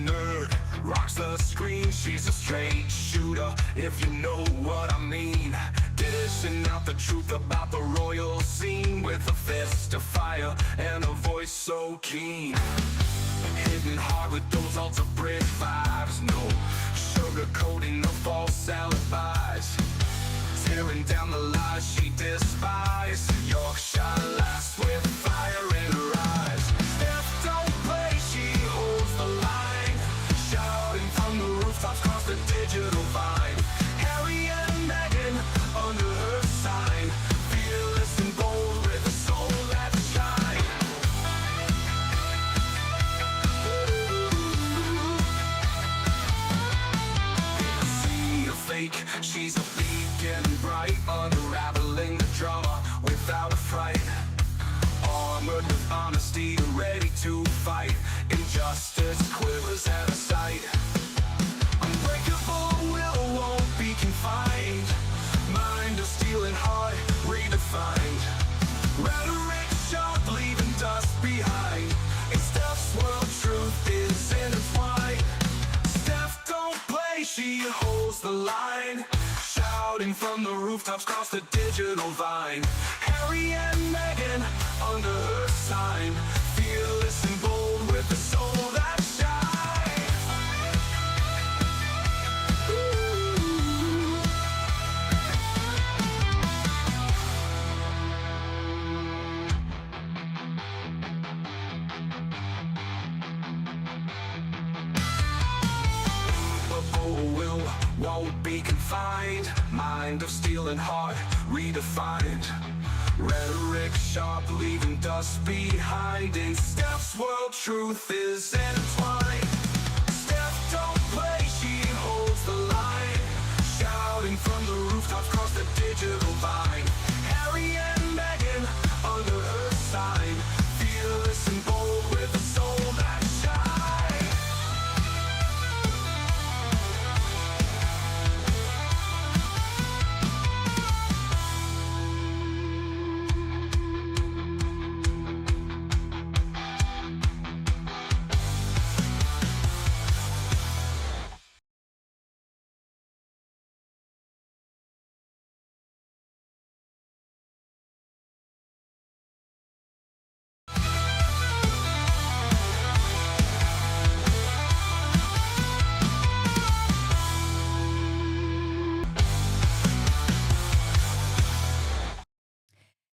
nerd, rocks the screen. She's a straight shooter, if you know what I mean. Dishing out the truth about the royal scene, with a fist of fire and a voice so keen. Hitting hard with those alter bridge vibes, no sugarcoating, no false alibis. Tearing down the lies she despises. Yorkshire lass with fire in her eyes. Stef don't play, she holds the line, shouting from the rooftops across the digital vine. Harry and Meghan under her sign, fearless and bold with a soul that shines. In a sea of fake, she's a beacon bright, unraveling the drama without a fright. Armored with honesty, ready to fight. Injustice quivers at her sight. Unbreakable will won't be confined. Mind of steel and heart redefined. Rhetoric sharp, leaving dust behind. In Stef's world, truth is intertwined. Stef don't play, she holds the line, shouting from the rooftops across the digital vine. Harry and Meghan under her sign, fearless and bold with a soul that shines. Will won't be confined. Mind of steel and heart redefined. Rhetoric sharp, leaving dust behind. In Stef's world, truth is intertwined. Stef don't play, she holds the line, shouting from the rooftops across the digital vine. Harry and Meghan under her sign, fearless and bold with a soul that shines.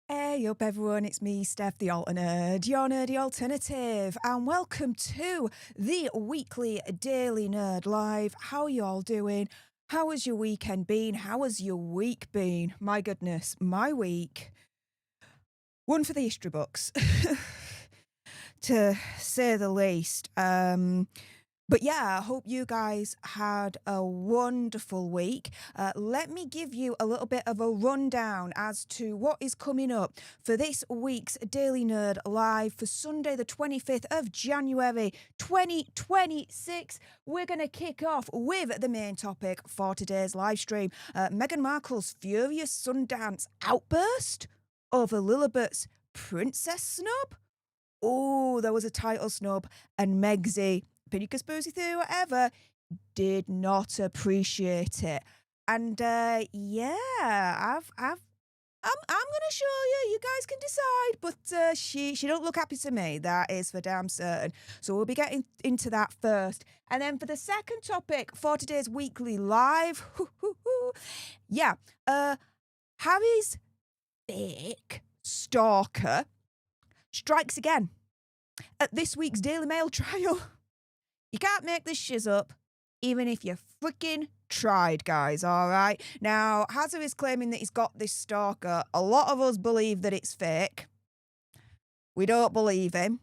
Hey up everyone, it's me, Stef The Alter Nerd, your nerdy alternative, and welcome to the weekly Daily Nerd Live. How are you all doing? How has your weekend been? How has your week been? My goodness, my week. One for the history books, to say the least. But yeah, I hope you guys had a wonderful week. Let me give you a little bit of a rundown as to what is coming up for this week's Daily Nerd Live for Sunday, the 25th of January, 2026. We're going to kick off with the main topic for today's live stream. Meghan Markle's furious Sundance outburst over Lilibet's princess snub. Oh, there was a title snub, and Megsy, opinion conspiracy theory, whatever, did not appreciate it. And yeah, I'm gonna show you. You guys can decide, but she don't look happy to me. That is for damn certain. So we'll be getting into that first, and then for the second topic for today's weekly live, yeah, Harry's fake stalker strikes again at this week's Daily Mail trial. You can't make this shiz up, even if you freaking tried, guys, all right? Now, Hazard is claiming that he's got this stalker. A lot of us believe that it's fake. We don't believe him.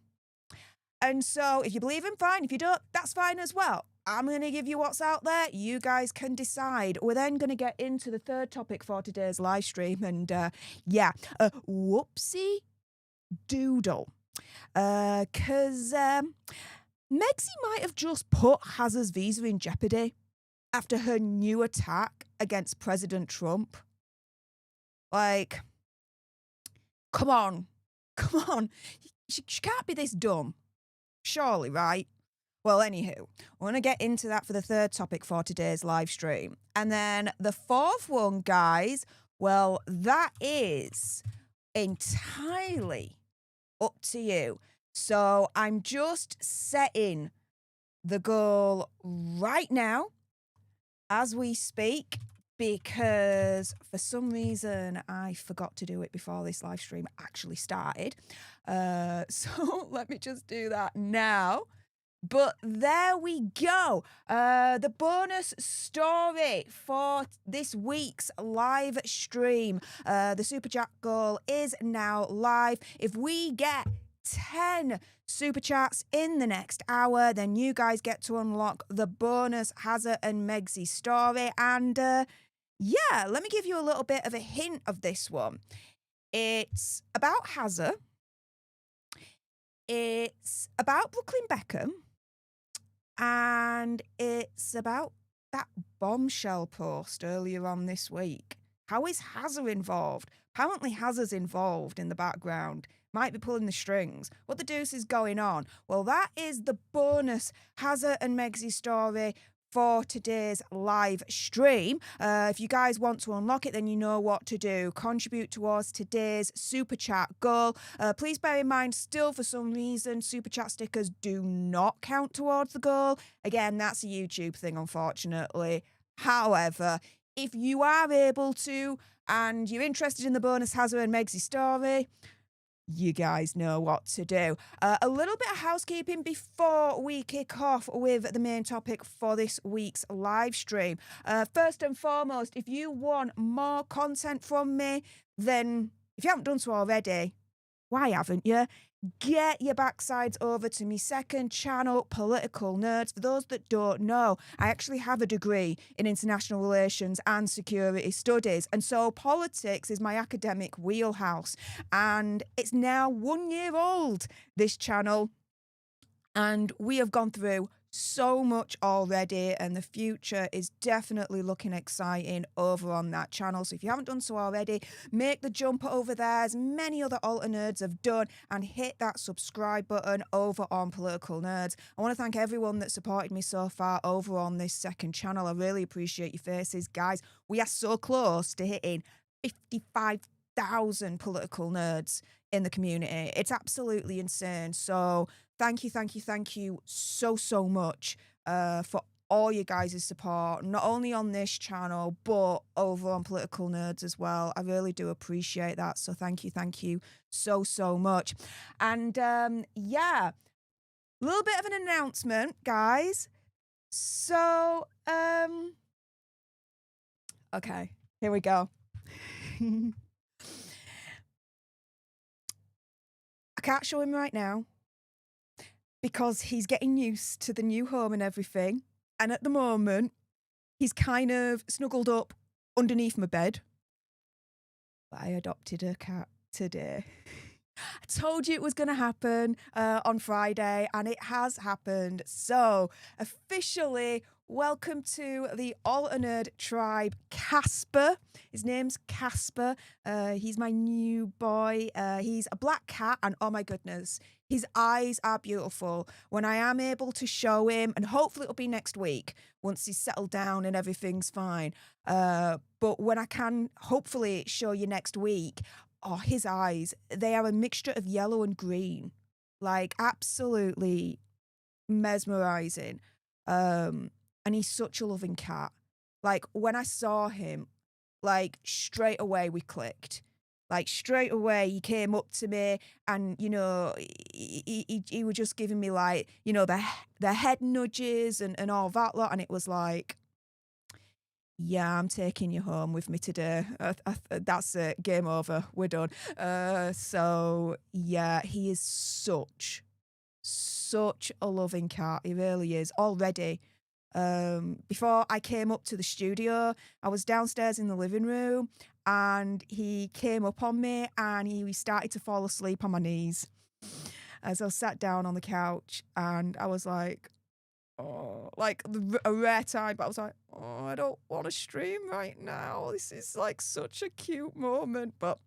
And so, if you believe him, fine. If you don't, that's fine as well. I'm going to give you what's out there. You guys can decide. We're then going to get into the third topic for today's live stream. And yeah, whoopsie doodle. Because Megsy might have just put Hazard's visa in jeopardy after her new attack against President Trump. Like, come on. She can't be this dumb. Surely, right? Well, anywho, we're going to get into that for the third topic for today's live stream. And then the fourth one, guys, well, that is entirely up to you. So I'm just setting the goal right now as we speak, because for some reason I forgot to do it before this live stream actually started. So let me just do that now. But there we go. The bonus story for this week's live stream. The Super Chat goal is now live. If we get 10 Super Chats in the next hour, then you guys get to unlock the bonus Hazza and Megsy story. And yeah, let me give you a little bit of a hint of this one. It's about Hazza. It's about Brooklyn Beckham. And it's about that bombshell post earlier on this week. How is Hazza involved? Apparently Hazza's involved in the background. Might be pulling the strings. What the deuce is going on? Well, that is the bonus Hazza and Megsy story for today's live stream. If you guys want to unlock it, then you know what to do. Contribute towards today's Super Chat goal. Please bear in mind, still for some reason, Super Chat stickers do not count towards the goal. Again, that's a YouTube thing, unfortunately. However, if you are able to, and you're interested in the bonus Hazza and Megsy story, you guys know what to do. A little bit of housekeeping before we kick off with the main topic for this week's live stream. First and foremost, if you want more content from me, then if you haven't done so already, why haven't you? Get your backsides over to me second channel, Political Nerds. For those that don't know, I actually have a degree in international relations and security studies. And so politics is my academic wheelhouse. And it's now 1 year old, this channel. And we have gone through so much already, and the future is definitely looking exciting over on that channel. So if you haven't done so already, make the jump over there, as many other alter nerds have done, and hit that subscribe button over on Political Nerds. I want to thank everyone that supported me so far over on this second channel. I really appreciate your faces, guys. We are so close to hitting 55,000 political nerds in the community. It's absolutely insane. So thank you so much for all you guys' support, not only on this channel, but over on Political Nerds as well. I really do appreciate that. So thank you so much. And yeah, a little bit of an announcement, guys. So, okay, here we go. I can't show him right now, because he's getting used to the new home and everything. And at the moment, he's kind of snuggled up underneath my bed. But I adopted a cat today. I told you it was going to happen on Friday, and it has happened. So, officially, welcome to the Alter Nerd tribe, Casper. His name's Casper. He's my new boy. He's a black cat, and oh my goodness, his eyes are beautiful. When I am able to show him, and hopefully it'll be next week, once he's settled down and everything's fine. But when I can hopefully show you next week, oh, his eyes, they are a mixture of yellow and green. Like, absolutely mesmerizing. And he's such a loving cat. Like, when I saw him, like, straight away we clicked. Like, straight away he came up to me, and, you know, he was just giving me, like, you know, the head nudges and all that lot. And it was like, yeah, I'm taking you home with me today. That's it. Game over. We're done. So, yeah, he is such a loving cat. He really is. Already, before I came up to the studio, I was downstairs in the living room, and he came up on me, and he started to fall asleep on my knees as I sat down on the couch, and I was like, oh, like a rare time, but I was like, oh, I don't want to stream right now. This is like such a cute moment, but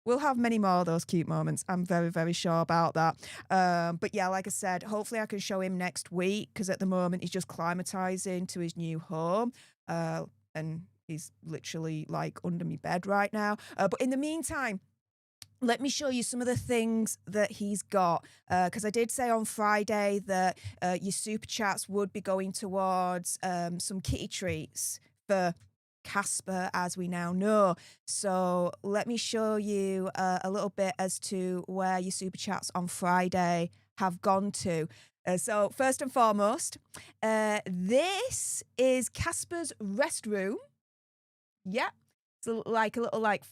we'll have many more of those cute moments. I'm very, very sure about that. But yeah, like I said, hopefully I can show him next week because at the moment he's just climatizing to his new home. And he's literally like under my bed right now. But in the meantime, let me show you some of the things that he's got. Because I did say on Friday that your super chats would be going towards some kitty treats for Casper, as we now know. So let me show you a little bit as to where your super chats on Friday have gone to. So first and foremost, this is Casper's restroom. Yeah, so like a little like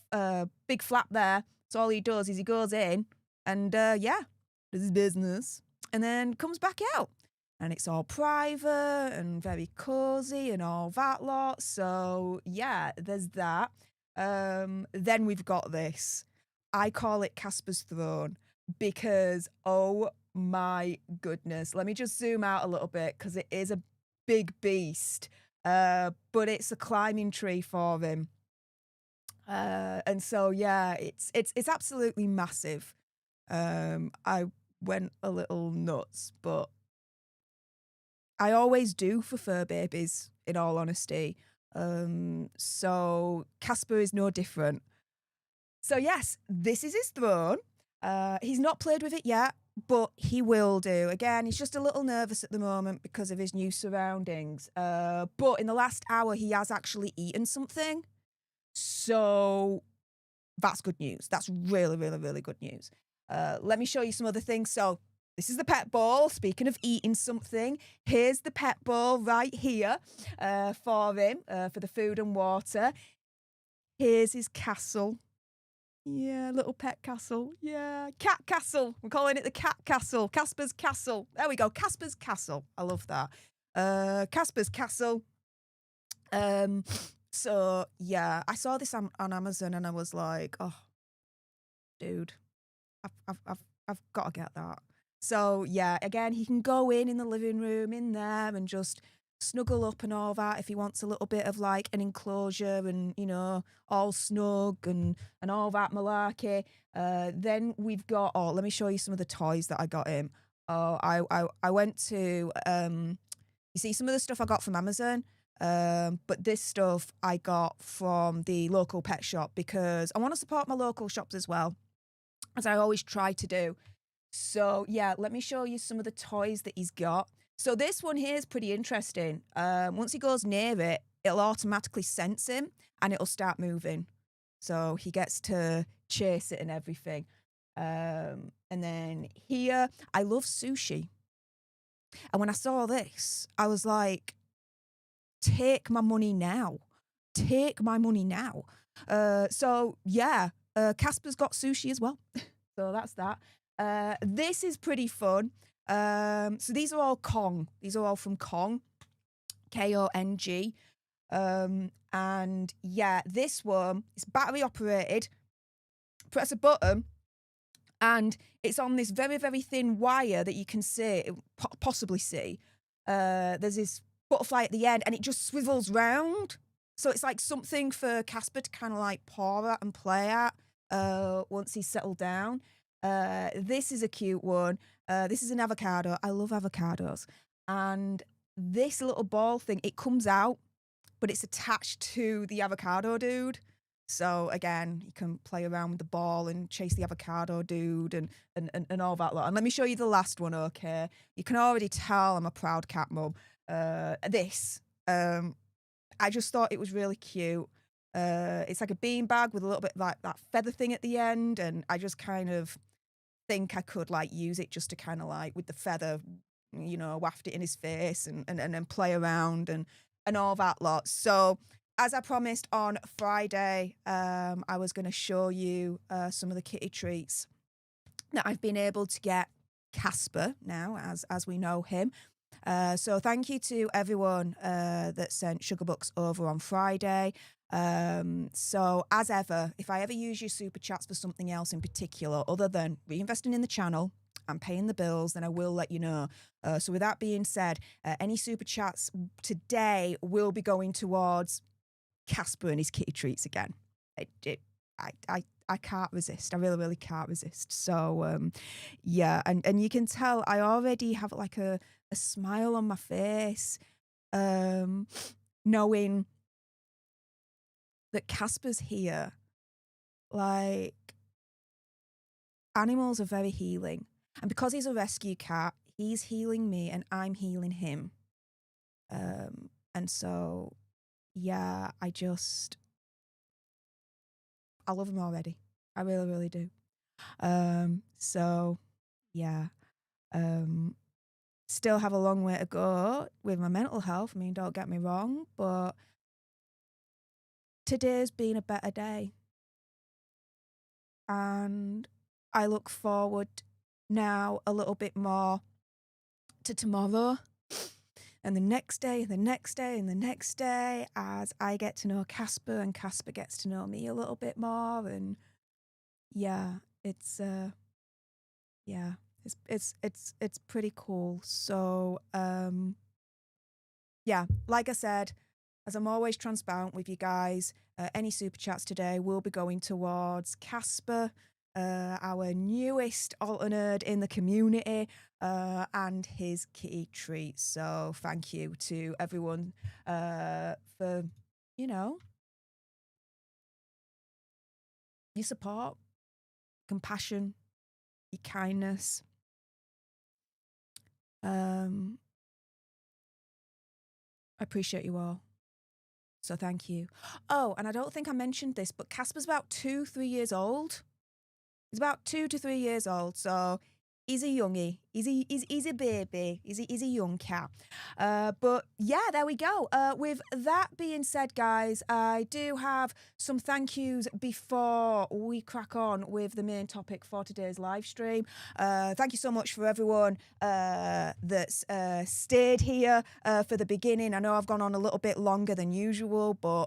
big flap there. So all he does is he goes in and yeah, does his business and then comes back out. And it's all private and very cozy and all that lot. So yeah, there's that. Then we've got this. I call it Casper's throne because, oh my goodness. Let me just zoom out a little bit because it is a big beast. But it's a climbing tree for him. And so yeah, it's absolutely massive. I went a little nuts, but I always do for fur babies, in all honesty. So Casper is no different. So yes, this is his throne. He's not played with it yet, but he will do. Again, he's just a little nervous at the moment because of his new surroundings. But in the last hour, he has actually eaten something. So that's good news. That's really, really, really good news. Let me show you some other things. So this is the pet bowl. Speaking of eating something, here's the pet bowl right here for him, for the food and water. Here's his castle. Yeah, little pet castle. Yeah, cat castle. We're calling it the cat castle. Casper's castle. There we go. Casper's castle. I love that. Casper's castle. So yeah, I saw this on Amazon and I was like, oh, dude, I've got to get that. So yeah, again, he can go in the living room in there and just snuggle up and all that if he wants a little bit of like an enclosure and, you know, all snug and all that malarkey. Then we've got, oh, let me show you some of the toys that I got him. Oh, I went to, you see some of the stuff I got from Amazon. But this stuff I got from the local pet shop because I want to support my local shops as well, as I always try to do. So yeah, let me show you some of the toys that he's got. So this one here is pretty interesting. Once he goes near it, it'll automatically sense him and it'll start moving. So he gets to chase it and everything. And then here, I love sushi. And when I saw this, I was like, take my money now. Take my money now. So yeah, Casper's got sushi as well. So that's that. This is pretty fun. So these are all Kong. These are all from Kong. Kong. And yeah, this one is battery operated. Press a button and it's on this very, very thin wire that you can see, possibly see. There's this butterfly at the end and it just swivels round. So it's like something for Casper to kind of like paw at and play at once he's settled down. This is a cute one. This is an avocado. I love avocados. And this little ball thing, it comes out, but it's attached to the avocado dude. So again, you can play around with the ball and chase the avocado dude and all that lot. And let me show you the last one, okay? You can already tell I'm a proud cat mum. This, I just thought it was really cute. It's like a beanbag with a little bit like that feather thing at the end, and I just kind of think I could like use it just to kind of like with the feather, you know, waft it in his face and play around and all that lot. So as I promised on Friday, I was going to show you some of the kitty treats that I've been able to get Casper now, as we know him. So thank you to everyone that sent sugar bucks over on Friday. So as ever, if I ever use your super chats for something else in particular, other than reinvesting in the channel and paying the bills, then I will let you know. So with that being said, any super chats today will be going towards Casper and his kitty treats again. I I can't resist. I really can't resist. So yeah, and you can tell I already have like a smile on my face, knowing that Casper's here. Like, animals are very healing, and because he's a rescue cat, he's healing me and I'm healing him. And so yeah, I love him already. I really do. So yeah. Still have a long way to go with my mental health. I mean, don't get me wrong, but today's been a better day. And I look forward now a little bit more to tomorrow and the next day and the next day and the next day, as I get to know Casper and Casper gets to know me a little bit more. And yeah, it's yeah, it's pretty cool. So yeah, like I said, as I'm always transparent with you guys, any super chats today will be going towards Casper, our newest alter nerd in the community, and his kitty treat. So thank you to everyone for, you know, your support, compassion, your kindness. I appreciate you all. So thank you. Oh, and I don't think I mentioned this, but Casper's about 2-3 years old. He's about 2 to 3 years old, so he's a youngie. He's a baby. He's a young cat. But yeah, there we go. With that being said, guys, I do have some thank yous before we crack on with the main topic for today's live stream. Thank you so much for everyone that's stayed here for the beginning. I know I've gone on a little bit longer than usual, but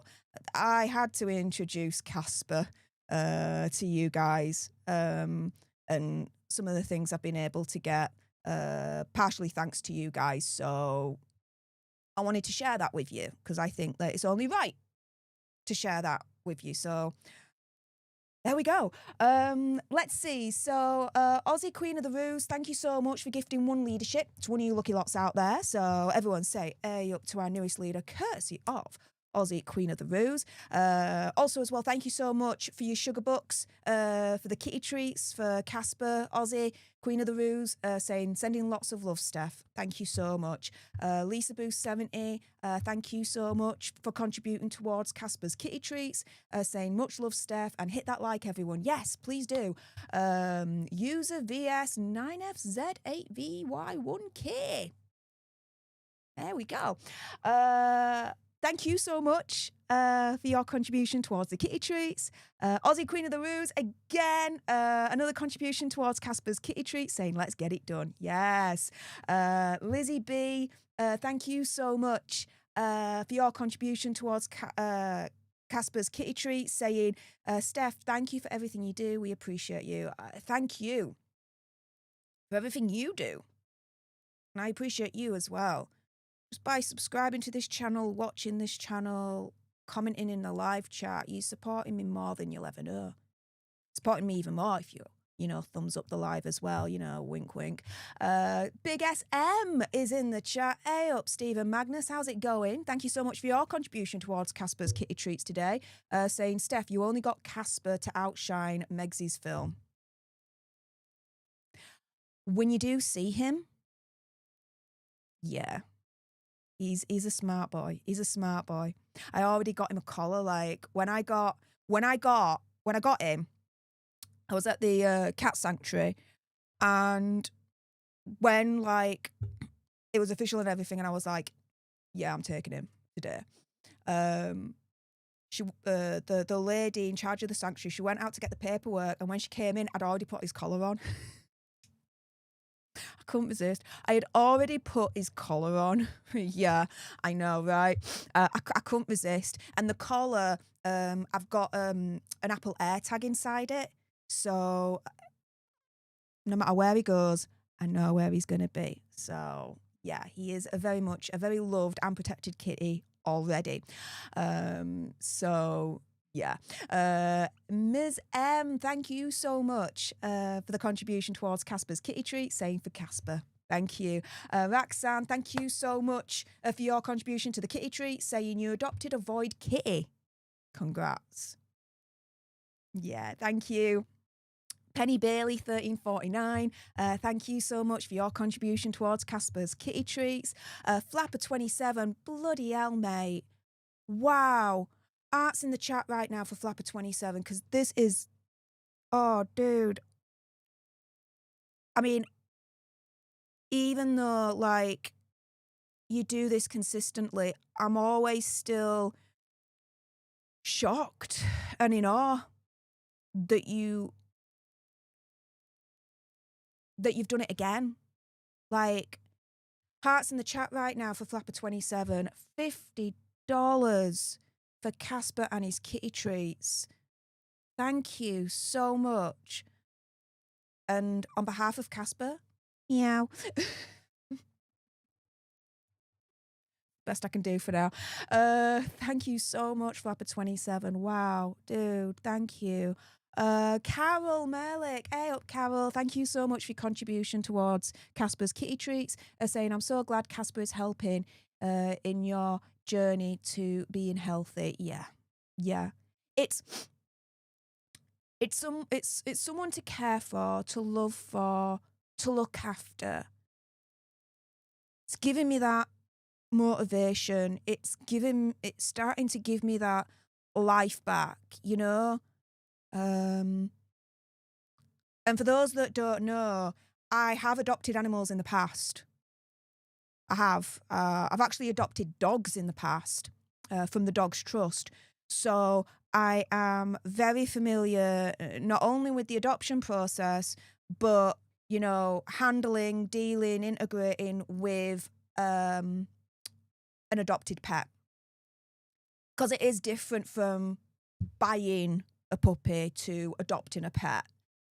I had to introduce Casper to you guys, and some of the things I've been able to get partially thanks to you guys. So I wanted to share that with you because I think that it's only right to share that with you. So there we go. Let's see. So Aussie Queen of the Ruse, thank you so much for gifting 1 leadership to one of you lucky lots out there. So everyone say "Hey" up to our newest leader, courtesy of Aussie Queen of the Ruse. Also as well, thank you so much for your sugar bucks, for the kitty treats, for Casper, Aussie Queen of the Ruse, sending lots of love, Steph. Thank you so much. Lisa Boost 70, thank you so much for contributing towards Casper's kitty treats, saying much love, Steph, and hit that like, everyone. Yes, please do. User VS9FZ8VY1K. There we go. Thank you so much for your contribution towards the kitty treats. Aussie Queen of the Ruse, again, another contribution towards Casper's kitty treats, saying let's get it done. Yes. Lizzie B, thank you so much for your contribution towards Casper's kitty treats, saying, Steph, thank you for everything you do. We appreciate you. Thank you for everything you do. And I appreciate you as well. Just by subscribing to this channel, watching this channel, commenting in the live chat, you're supporting me more than you'll ever know. Supporting me even more if you thumbs up the live as well, wink, wink. Big SM is in the chat. Hey up, Stephen Magnus, how's it going? Thank you so much for your contribution towards Casper's kitty treats today. Saying, Steph, you only got Casper to outshine Megsy's film. When you do see him, yeah. He's a smart boy. He's a smart boy. I already got him a collar. Like when I got him, I was at the cat sanctuary, and when like it was official and everything, and I was like, yeah, I'm taking him today. She the lady in charge of the sanctuary, she went out to get the paperwork, and when she came in, I'd already put his collar on. I couldn't resist. I had already put his collar on. Yeah, I know, right? I couldn't resist. And the collar, I've got an Apple AirTag inside it. So no matter where he goes, I know where he's going to be. So yeah, he is a very loved and protected kitty already. So Yeah. Ms. M, thank you so much for the contribution towards Casper's kitty treat. Same for Casper. Thank you. Roxanne, thank you so much for your contribution to the kitty treat, saying you adopted a void kitty. Congrats. Yeah, thank you. Penny Bailey, 1349. Thank you so much for your contribution towards Casper's kitty treats. Flapper 27, bloody hell, mate. Wow. Art's in the chat right now for Flapper 27 because this is, oh, dude. I mean, even though, like, you do this consistently, I'm always still shocked and in awe that you've done it again. Like, hearts in the chat right now for Flapper 27, $50 for Casper and his kitty treats. Thank you so much. And on behalf of Casper, meow. Best I can do for now. Thank you so much, Flapper 27. Wow, dude, thank you. Carol Merlick, hey up, Carol. Thank you so much for your contribution towards Casper's kitty treats. Saying I'm so glad Casper is helping in your journey to being healthy. Yeah. It's someone to care for, to love for, to look after. It's giving me that motivation. It's starting to give me that life back, you know? And for those that don't know, I have adopted animals in the past. I have. I've actually adopted dogs in the past from the Dogs Trust. So I am very familiar not only with the adoption process, but, you know, handling, dealing, integrating with an adopted pet. Because it is different from buying a puppy to adopting a pet.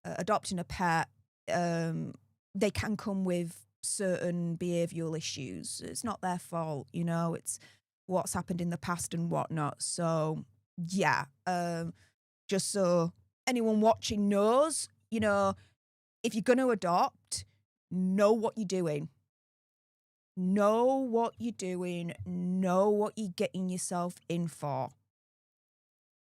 Adopting a pet, they can come with certain behavioural issues. It's not their fault, you know, it's what's happened in the past and whatnot. So, yeah, just so anyone watching knows, you know, if you're going to adopt, know what you're doing. Know what you're doing. Know what you're getting yourself in for.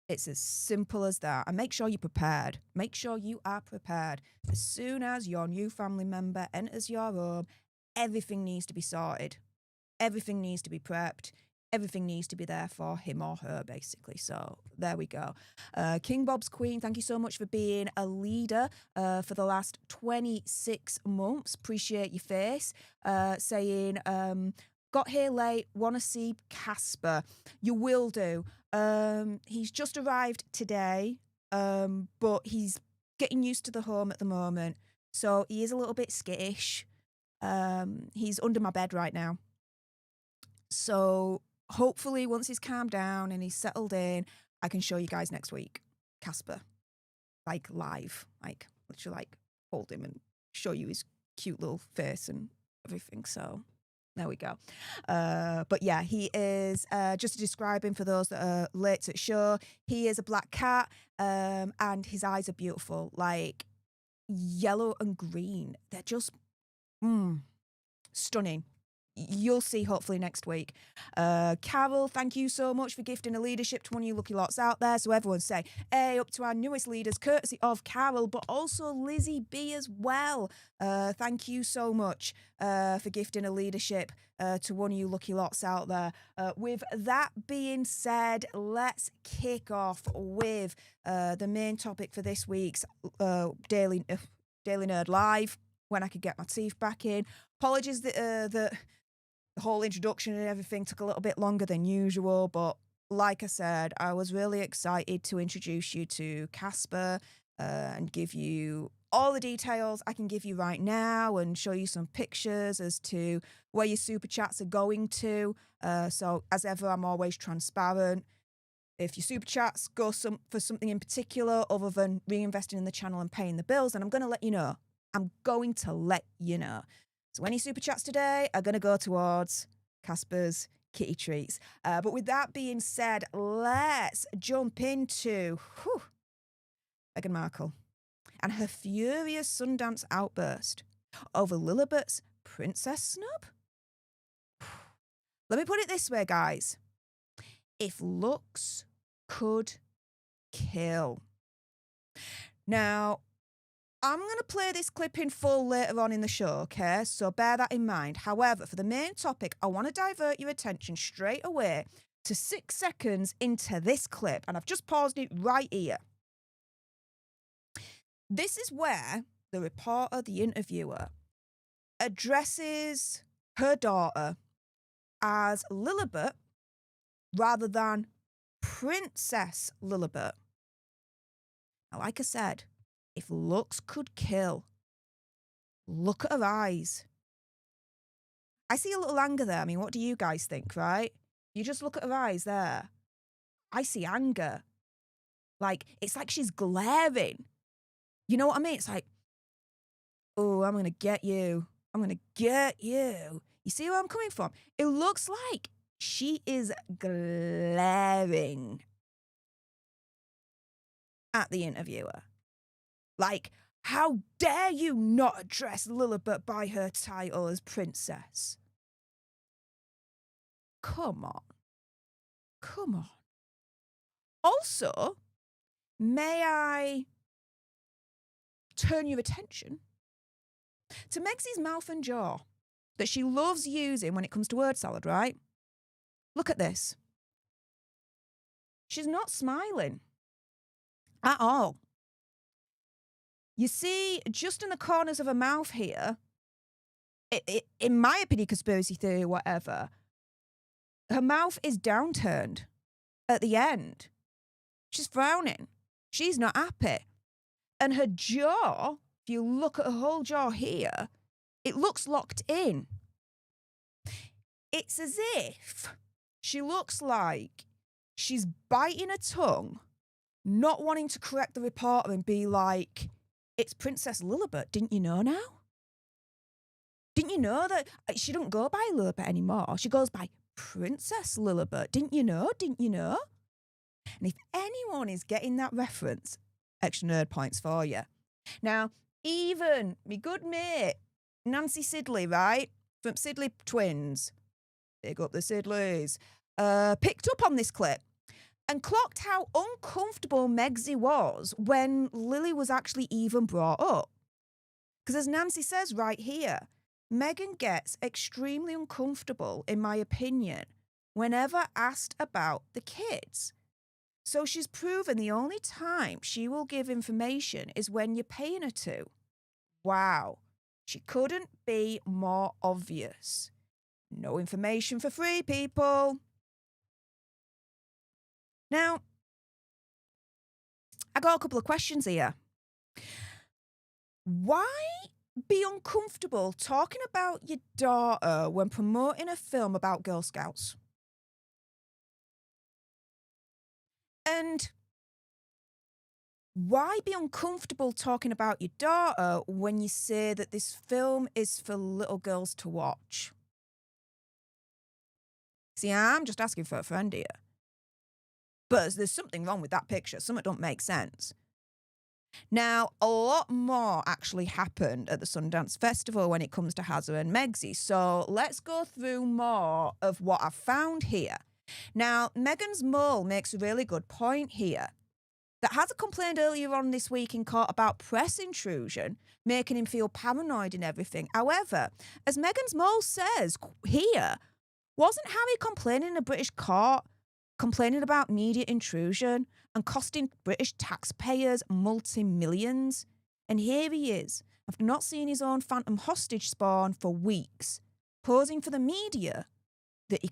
It's as simple as that. And make sure you're prepared. Make sure you are prepared. As soon as your new family member enters your home, everything needs to be sorted. Everything needs to be prepped. Everything needs to be there for him or her, basically. So there we go. King Bob's Queen, thank you so much for being a leader for the last 26 months. Appreciate your face. Saying, got here late, want to see Casper. You will do. He's just arrived today, but he's getting used to the home at the moment. So he is a little bit skittish. He's under my bed right now. So hopefully once he's calmed down and he's settled in, I can show you guys next week, Casper, like live, like literally like hold him and show you his cute little face and everything. So there we go. But yeah, he is, just to describe him for those that are late to the show, he is a black cat, and his eyes are beautiful, like yellow and green. They're just stunning. You'll see hopefully next week. Carol, thank you so much for gifting a leadership to one of you lucky lots out there. So everyone say, hey, up to our newest leaders, courtesy of Carol, but also Lizzie B as well. Thank you so much for gifting a leadership to one of you lucky lots out there. With that being said, let's kick off with the main topic for this week's Daily Nerd Live, when I could get my teeth back in. Apologies that the whole introduction and everything took a little bit longer than usual, but like I said, I was really excited to introduce you to Casper and give you all the details I can give you right now and show you some pictures as to where your super chats are going to. So as ever, I'm always transparent. If your super chats go for something in particular other than reinvesting in the channel and paying the bills, then I'm going to let you know. I'm going to let you know. So any super chats today are going to go towards Casper's kitty treats. But with that being said, let's jump into Meghan Markle and her furious Sundance outburst over Lilibet's princess snub. Let me put it this way, guys. If looks could kill. Now, I'm going to play this clip in full later on in the show, okay? So bear that in mind. However, for the main topic, I want to divert your attention straight away to 6 seconds into this clip. And I've just paused it right here. This is where the reporter, the interviewer, addresses her daughter as Lilibet rather than Princess Lilibet. Now, like I said, if looks could kill, look at her eyes. I see a little anger there. I mean, what do you guys think, right? You just look at her eyes there. I see anger. Like, it's like she's glaring. You know what I mean? It's like, oh, I'm going to get you. I'm going to get you. You see where I'm coming from? It looks like she is glaring at the interviewer. Like, how dare you not address Lilibet by her title as princess? Come on. Come on. Also, may I turn your attention to Megsy's mouth and jaw that she loves using when it comes to word salad, right? Look at this. She's not smiling at all. You see, just in the corners of her mouth here, in my opinion, conspiracy theory, whatever, her mouth is downturned at the end. She's frowning. She's not happy. And her jaw, if you look at her whole jaw here, it looks locked in. It's as if she looks like she's biting her tongue, not wanting to correct the reporter and be like, it's Princess Lilibet, didn't you know now? Didn't you know that she don't go by Lilibet anymore? She goes by Princess Lilibet. Didn't you know? Didn't you know? And if anyone is getting that reference, extra nerd points for you. Now, even my good mate, Nancy Sidley, right? From Sidley Twins. Big up the Sidleys. Picked up on this clip and clocked how uncomfortable Megsy was when Lily was actually even brought up. Because as Nancy says right here, Meghan gets extremely uncomfortable, in my opinion, whenever asked about the kids. So she's proven the only time she will give information is when you're paying her to. Wow, she couldn't be more obvious. No information for free, people. Now, I got a couple of questions here. Why be uncomfortable talking about your daughter when promoting a film about Girl Scouts? And why be uncomfortable talking about your daughter when you say that this film is for little girls to watch? See, I'm just asking for a friend here. But there's something wrong with that picture. Something don't make sense. Now, a lot more actually happened at the Sundance Festival when it comes to Hazza and Megsy. So let's go through more of what I've found here. Now, Meghan's mole makes a really good point here. That Hazza complained earlier on this week in court about press intrusion, making him feel paranoid and everything. However, as Meghan's mole says here, wasn't Harry complaining in a British court, complaining about media intrusion and costing British taxpayers multi-millions? And here he is, after not seeing his own phantom hostage spawn for weeks, posing for the media that he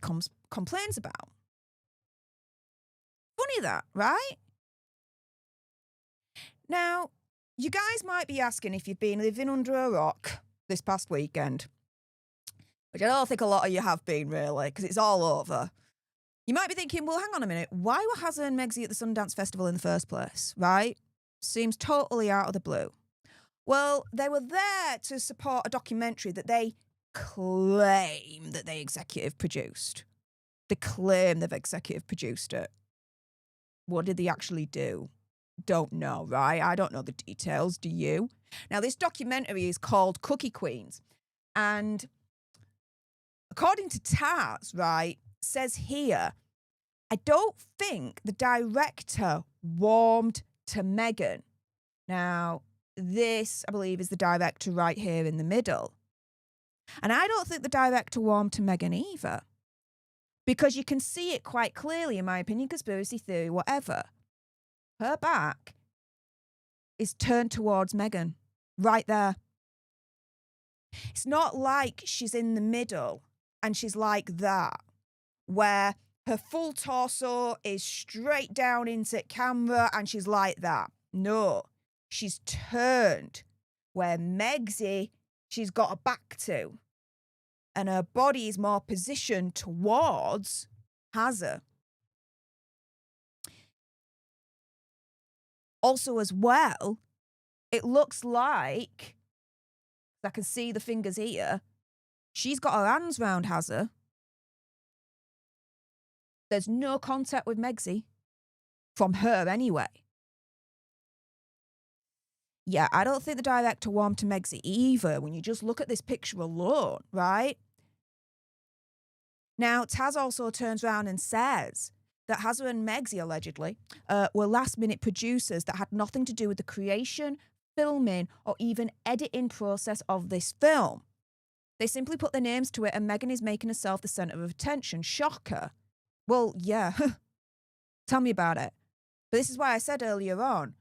complains about. Funny that, right? Now, you guys might be asking if you've been living under a rock this past weekend, which I don't think a lot of you have been, really, because it's all over. You might be thinking, well, hang on a minute, why were Hazza and Megsy at the Sundance Festival in the first place, right? Seems totally out of the blue. Well, they were there to support a documentary that they claim that they executive produced. They claim they've executive produced it. What did they actually do? Don't know, right? I don't know the details. Do you? Now, this documentary is called Cookie Queens. And according to Taz, right, says here, I don't think the director warmed to Meghan. Now, this, I believe, is the director right here in the middle. And I don't think the director warmed to Meghan either. Because you can see it quite clearly, in my opinion, conspiracy theory, whatever. Her back is turned towards Meghan, right there. It's not like she's in the middle and she's like that, where her full torso is straight down into camera and she's like that. No, she's turned where Megsy, she's got her back to. And her body is more positioned towards Hazza. Also, as well, it looks like, I can see the fingers here, she's got her hands round Hazza. There's no contact with Megsy. From her, anyway. Yeah, I don't think the director warmed to Megsy either when you just look at this picture alone, right? Now, Taz also turns around and says that Hazza and Megsy, allegedly, were last-minute producers that had nothing to do with the creation, filming, or even editing process of this film. They simply put their names to it and Meghan is making herself the centre of attention. Shocker. Well, yeah. Tell me about it. But this is why I said earlier on,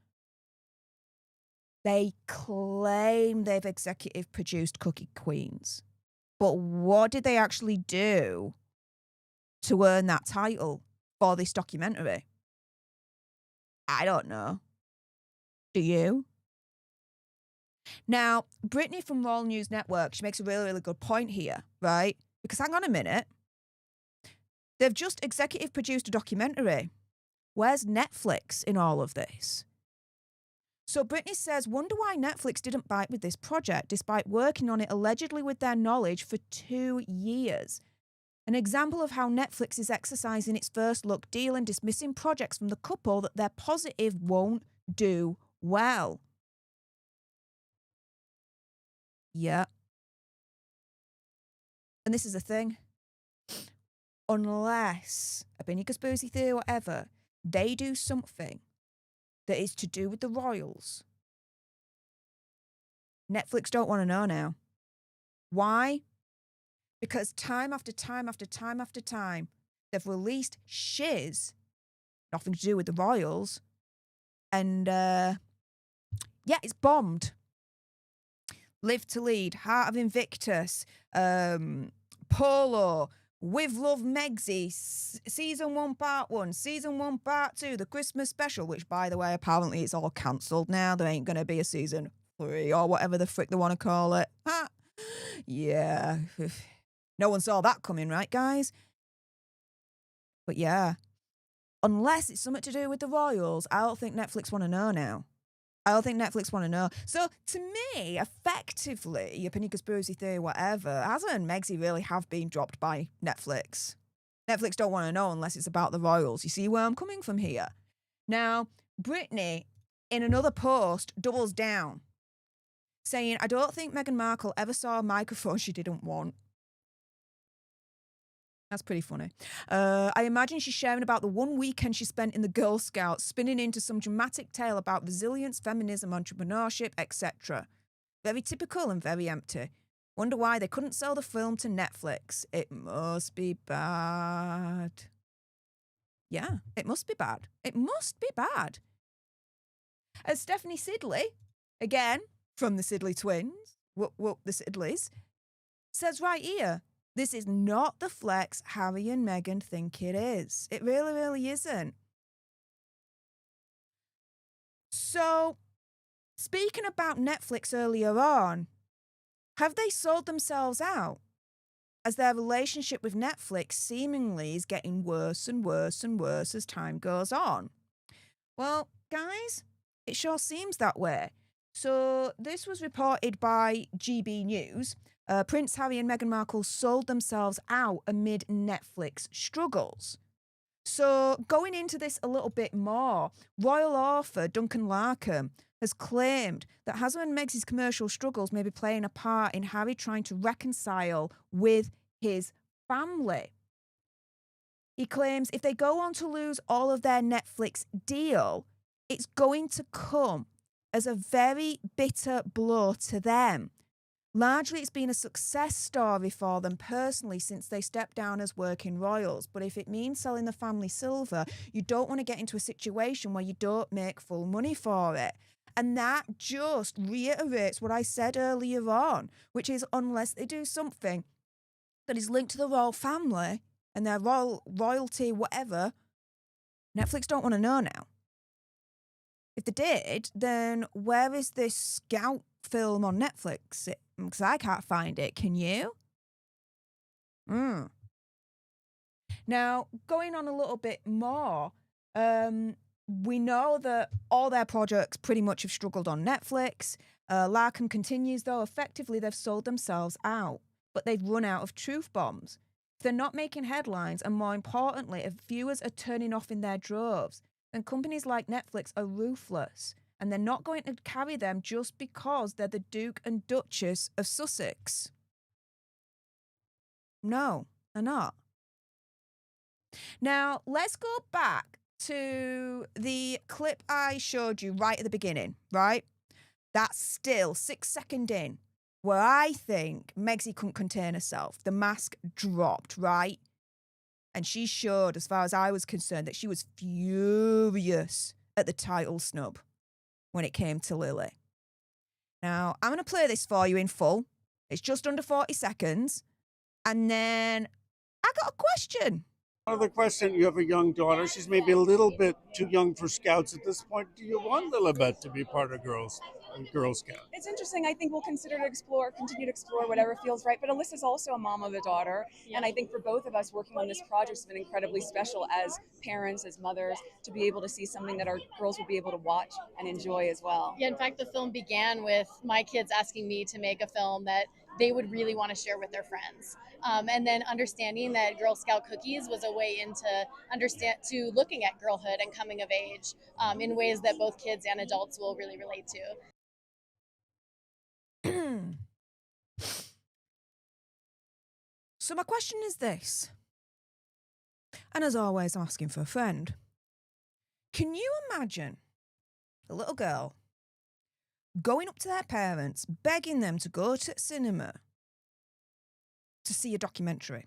they claim they've executive produced Cookie Queens. But what did they actually do to earn that title for this documentary? I don't know. Do you? Now, Brittany from Royal News Network, she makes a really, really good point here, right? Because hang on a minute. They've just executive produced a documentary. Where's Netflix in all of this? So Brittany says, wonder why Netflix didn't bite with this project despite working on it allegedly with their knowledge for 2 years. An example of how Netflix is exercising its first look deal and dismissing projects from the couple that they're positive won't do well. Yeah. And this is the thing. Unless, opinion, conspiracy theory, whatever, they do something that is to do with the royals, Netflix don't want to know now. Why? Because time after time after time after time, they've released shiz, nothing to do with the royals, and yeah, it's bombed. Live to Lead, Heart of Invictus, Polo, With Love Megsy, Season 1 Part 1, Season 1 Part 2, the Christmas special, which, by the way, apparently it's all cancelled now. There ain't going to be a Season 3 or whatever the frick they want to call it. Ha! Yeah. No one saw that coming, right, guys? But yeah. Unless it's something to do with the royals, I don't think Netflix want to know now. I don't think Netflix want to know. So, to me, effectively, opinion, conspiracy theory, whatever, Hazza and Megsy really have been dropped by Netflix. Netflix don't want to know unless it's about the royals. You see where I'm coming from here? Now, Brittany, in another post, doubles down, saying, I don't think Meghan Markle ever saw a microphone she didn't want. That's pretty funny. I imagine she's sharing about the one weekend she spent in the Girl Scouts, spinning into some dramatic tale about resilience, feminism, entrepreneurship, etc. Very typical and very empty. Wonder why they couldn't sell the film to Netflix. It must be bad. Yeah, it must be bad. It must be bad. As Stephanie Sidley, again, from the Sidley twins, the Sidleys, says right here, this is not the flex Harry and Meghan think it is. It really, really isn't. So, speaking about Netflix earlier on, have they sold themselves out? As their relationship with Netflix seemingly is getting worse and worse and worse as time goes on. Well, guys, it sure seems that way. So, this was reported by GB News. Prince Harry and Meghan Markle sold themselves out amid Netflix struggles. So going into this a little bit more, royal author Duncan Larkham has claimed that Harry and Meg's commercial struggles may be playing a part in Harry trying to reconcile with his family. He claims if they go on to lose all of their Netflix deal, it's going to come as a very bitter blow to them. Largely, it's been a success story for them personally since they stepped down as working royals. But if it means selling the family silver, you don't want to get into a situation where you don't make full money for it. And that just reiterates what I said earlier on, which is unless they do something that is linked to the royal family and their royalty, whatever, Netflix don't want to know now. If they did, then where is this Scout film on Netflix? Because I can't find it. Can you? Now, going on a little bit more, we know that all their projects pretty much have struggled on Netflix. Larkham continues, though, effectively they've sold themselves out, but they've run out of truth bombs. If they're not making headlines, and more importantly, if viewers are turning off in their droves, then companies like Netflix are ruthless, and they're not going to carry them just because they're the Duke and Duchess of Sussex. No, they're not. Now, let's go back to the clip I showed you right at the beginning, right? That's still 6 seconds in, where I think Megsy couldn't contain herself. The mask dropped, right? And she showed, as far as I was concerned, that she was furious at the title snub when it came to Lily. Now, I'm going to play this for you in full. It's just under 40 seconds. And then I got a question. Another question, you have a young daughter. She's maybe a little bit too young for Scouts at this point. Do you want Lilibet to be part of Girl Scout? It's interesting. I think we'll continue to explore whatever feels right. But Alyssa's also a mom of a daughter. And I think for both of us working on this project has been incredibly special as parents, as mothers, to be able to see something that our girls will be able to watch and enjoy as well. Yeah, in fact, the film began with my kids asking me to make a film that they would really want to share with their friends. And then understanding that Girl Scout cookies was a way to looking at girlhood and coming of age in ways that both kids and adults will really relate to. So my question is this, and as always, I'm asking for a friend. Can you imagine a little girl going up to their parents, begging them to go to cinema to see a documentary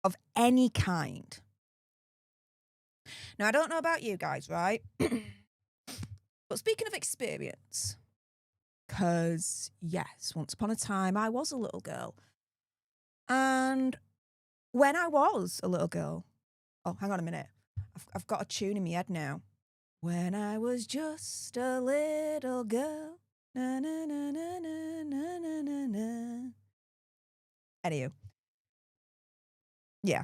of any kind? Now, I don't know about you guys, right? But speaking of experience, because yes, once upon a time I was a little girl. And when I was a little girl, oh, hang on a minute. I've got a tune in my head now. When I was just a little girl. Na, na, na, na, na, na, na, na, na. Anywho. Yeah.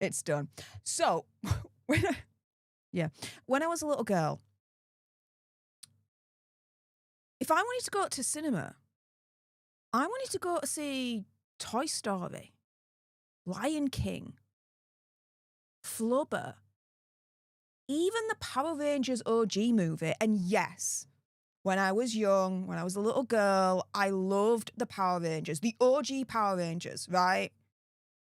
It's done. So, when I was a little girl, if I wanted to go to cinema, I wanted to go to see Toy Story, Lion King, Flubber, even the Power Rangers OG movie. And yes, when I was young, when I was a little girl, I loved the Power Rangers, the OG Power Rangers, right?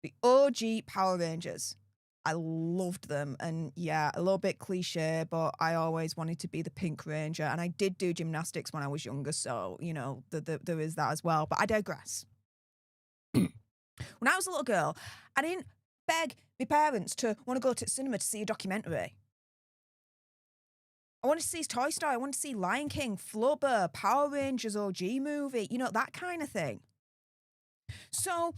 The OG Power Rangers. I loved them. And yeah, a little bit cliche, but I always wanted to be the Pink Ranger. And I did do gymnastics when I was younger. So, you know, there is that as well. But I digress. When I was a little girl, I didn't beg my parents to want to go to the cinema to see a documentary. I wanted to see Toy Story. I wanted to see Lion King, Flubber, Power Rangers OG movie, you know, that kind of thing. So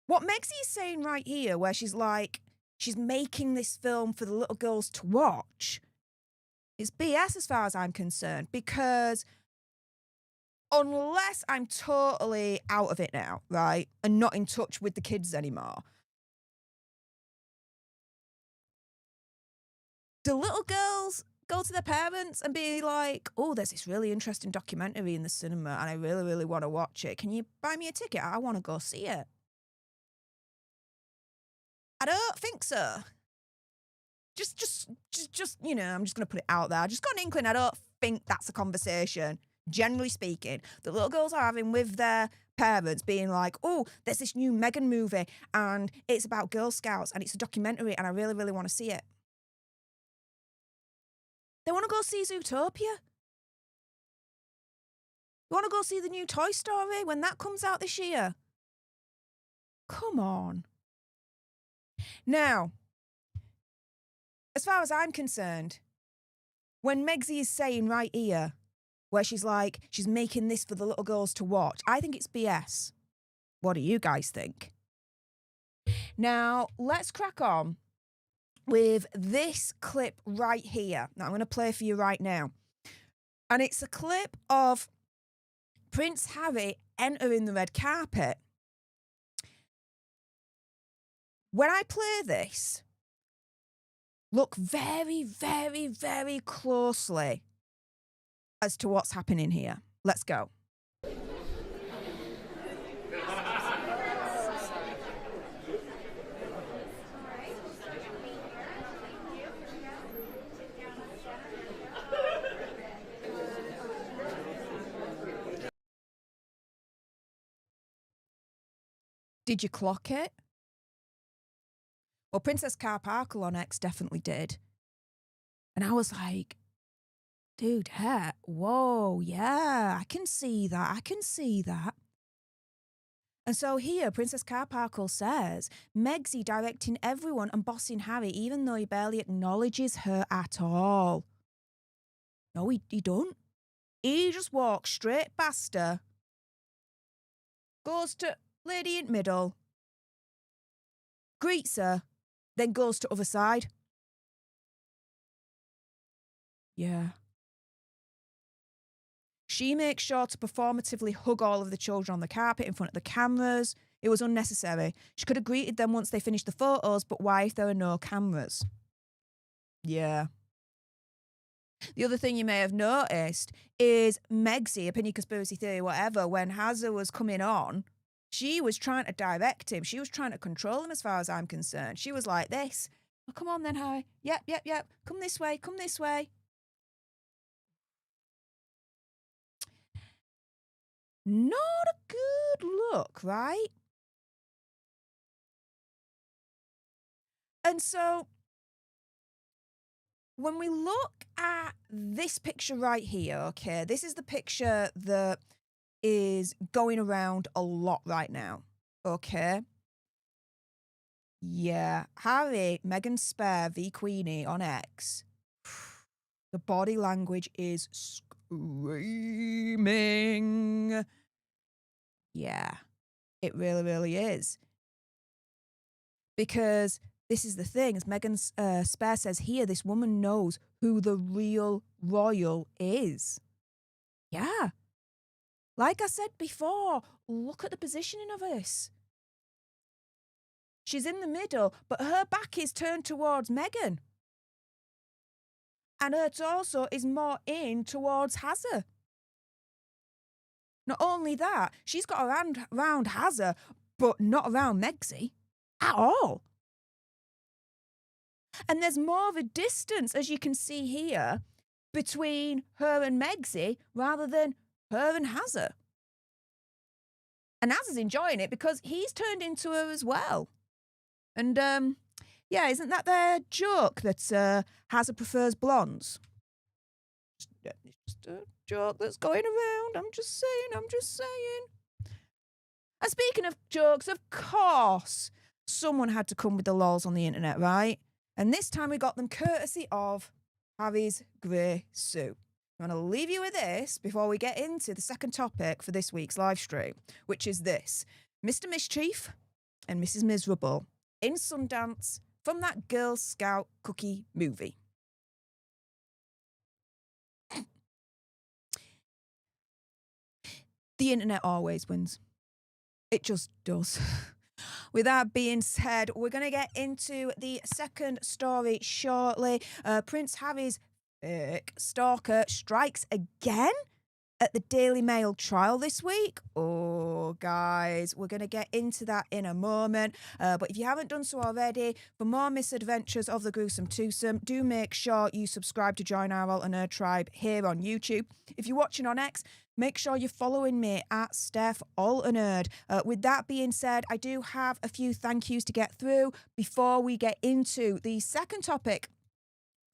what Megzy is saying right here, where she's like, she's making this film for the little girls to watch, is BS as far as I'm concerned, because unless I'm totally out of it now, right, and not in touch with the kids anymore, the little girls go to their parents and be like, oh, there's this really interesting documentary in the cinema and I really, really want to watch it. Can you buy me a ticket? I want to go see it. I don't think so. Just, you know, I'm just going to put it out there. I just got an inkling. I don't think that's a conversation, generally speaking, that little girls are having with their parents, being like, oh, there's this new Meghan movie and it's about Girl Scouts and it's a documentary and I really, really want to see it. They want to go see Zootopia. You want to go see the new Toy Story when that comes out this year? Come on. Now, as far as I'm concerned, when Megsy is saying right here, where she's like, she's making this for the little girls to watch, I think it's BS. What do you guys think? Now, let's crack on with this clip right here. Now, I'm going to play for you right now. And it's a clip of Prince Harry entering the red carpet. When I play this, look very, very, very closely as to what's happening here. Let's go. Did you clock it? Well, Princess Markle on X definitely did. And I was like, dude, whoa, yeah, I can see that. I can see that. And so here, Princess Markle says, Megsy directing everyone and bossing Harry, even though he barely acknowledges her at all. No, he don't. He just walks straight past her, goes to lady in middle, greets her, then goes to other side. Yeah. She makes sure to performatively hug all of the children on the carpet in front of the cameras. It was unnecessary. She could have greeted them once they finished the photos, but why if there are no cameras? Yeah. The other thing you may have noticed is Megsy, opinion, conspiracy theory, whatever, when Hazza was coming on, she was trying to direct him. She was trying to control him as far as I'm concerned. She was like this. Oh, come on then, Harry. Yep. Come this way. Come this way. Not a good look, right? And so when we look at this picture right here, okay, this is the picture that is going around a lot right now, okay? Yeah, Harry, Meghan Spare v Queenie on X. The body language is screaming. Yeah, it really, really is. Because this is the thing, as Meghan Spare says here, this woman knows who the real royal is. Yeah. Like I said before, look at the positioning of this. She's in the middle, but her back is turned towards Meghan. And her torso is more in towards Hazza. Not only that, she's got her hand round Hazza, but not around Megsy at all. And there's more of a distance, as you can see here, between her and Megsy rather than her and Hazza. And Hazza's enjoying it because he's turned into her as well. And, yeah, isn't that their joke that Hazza prefers blondes? It's just a joke that's going around. I'm just saying. And speaking of jokes, of course, someone had to come with the lols on the internet, right? And this time we got them courtesy of Harry's grey suit. I'm going to leave you with this before we get into the second topic for this week's live stream, which is this. Mr. Mischief and Mrs. Miserable in Sundance from that Girl Scout cookie movie. The internet always wins. It just does. With that being said, we're going to get into the second story shortly. Prince Harry's stalker strikes again at the Daily Mail trial this week. Oh, guys, we're going to get into that in a moment. But if you haven't done so already, for more misadventures of the gruesome twosome, do make sure you subscribe to join our Alter Nerd tribe here on YouTube. If you're watching on X, make sure you're following me at Stef Alter Nerd. With that being said, I do have a few thank yous to get through before we get into the second topic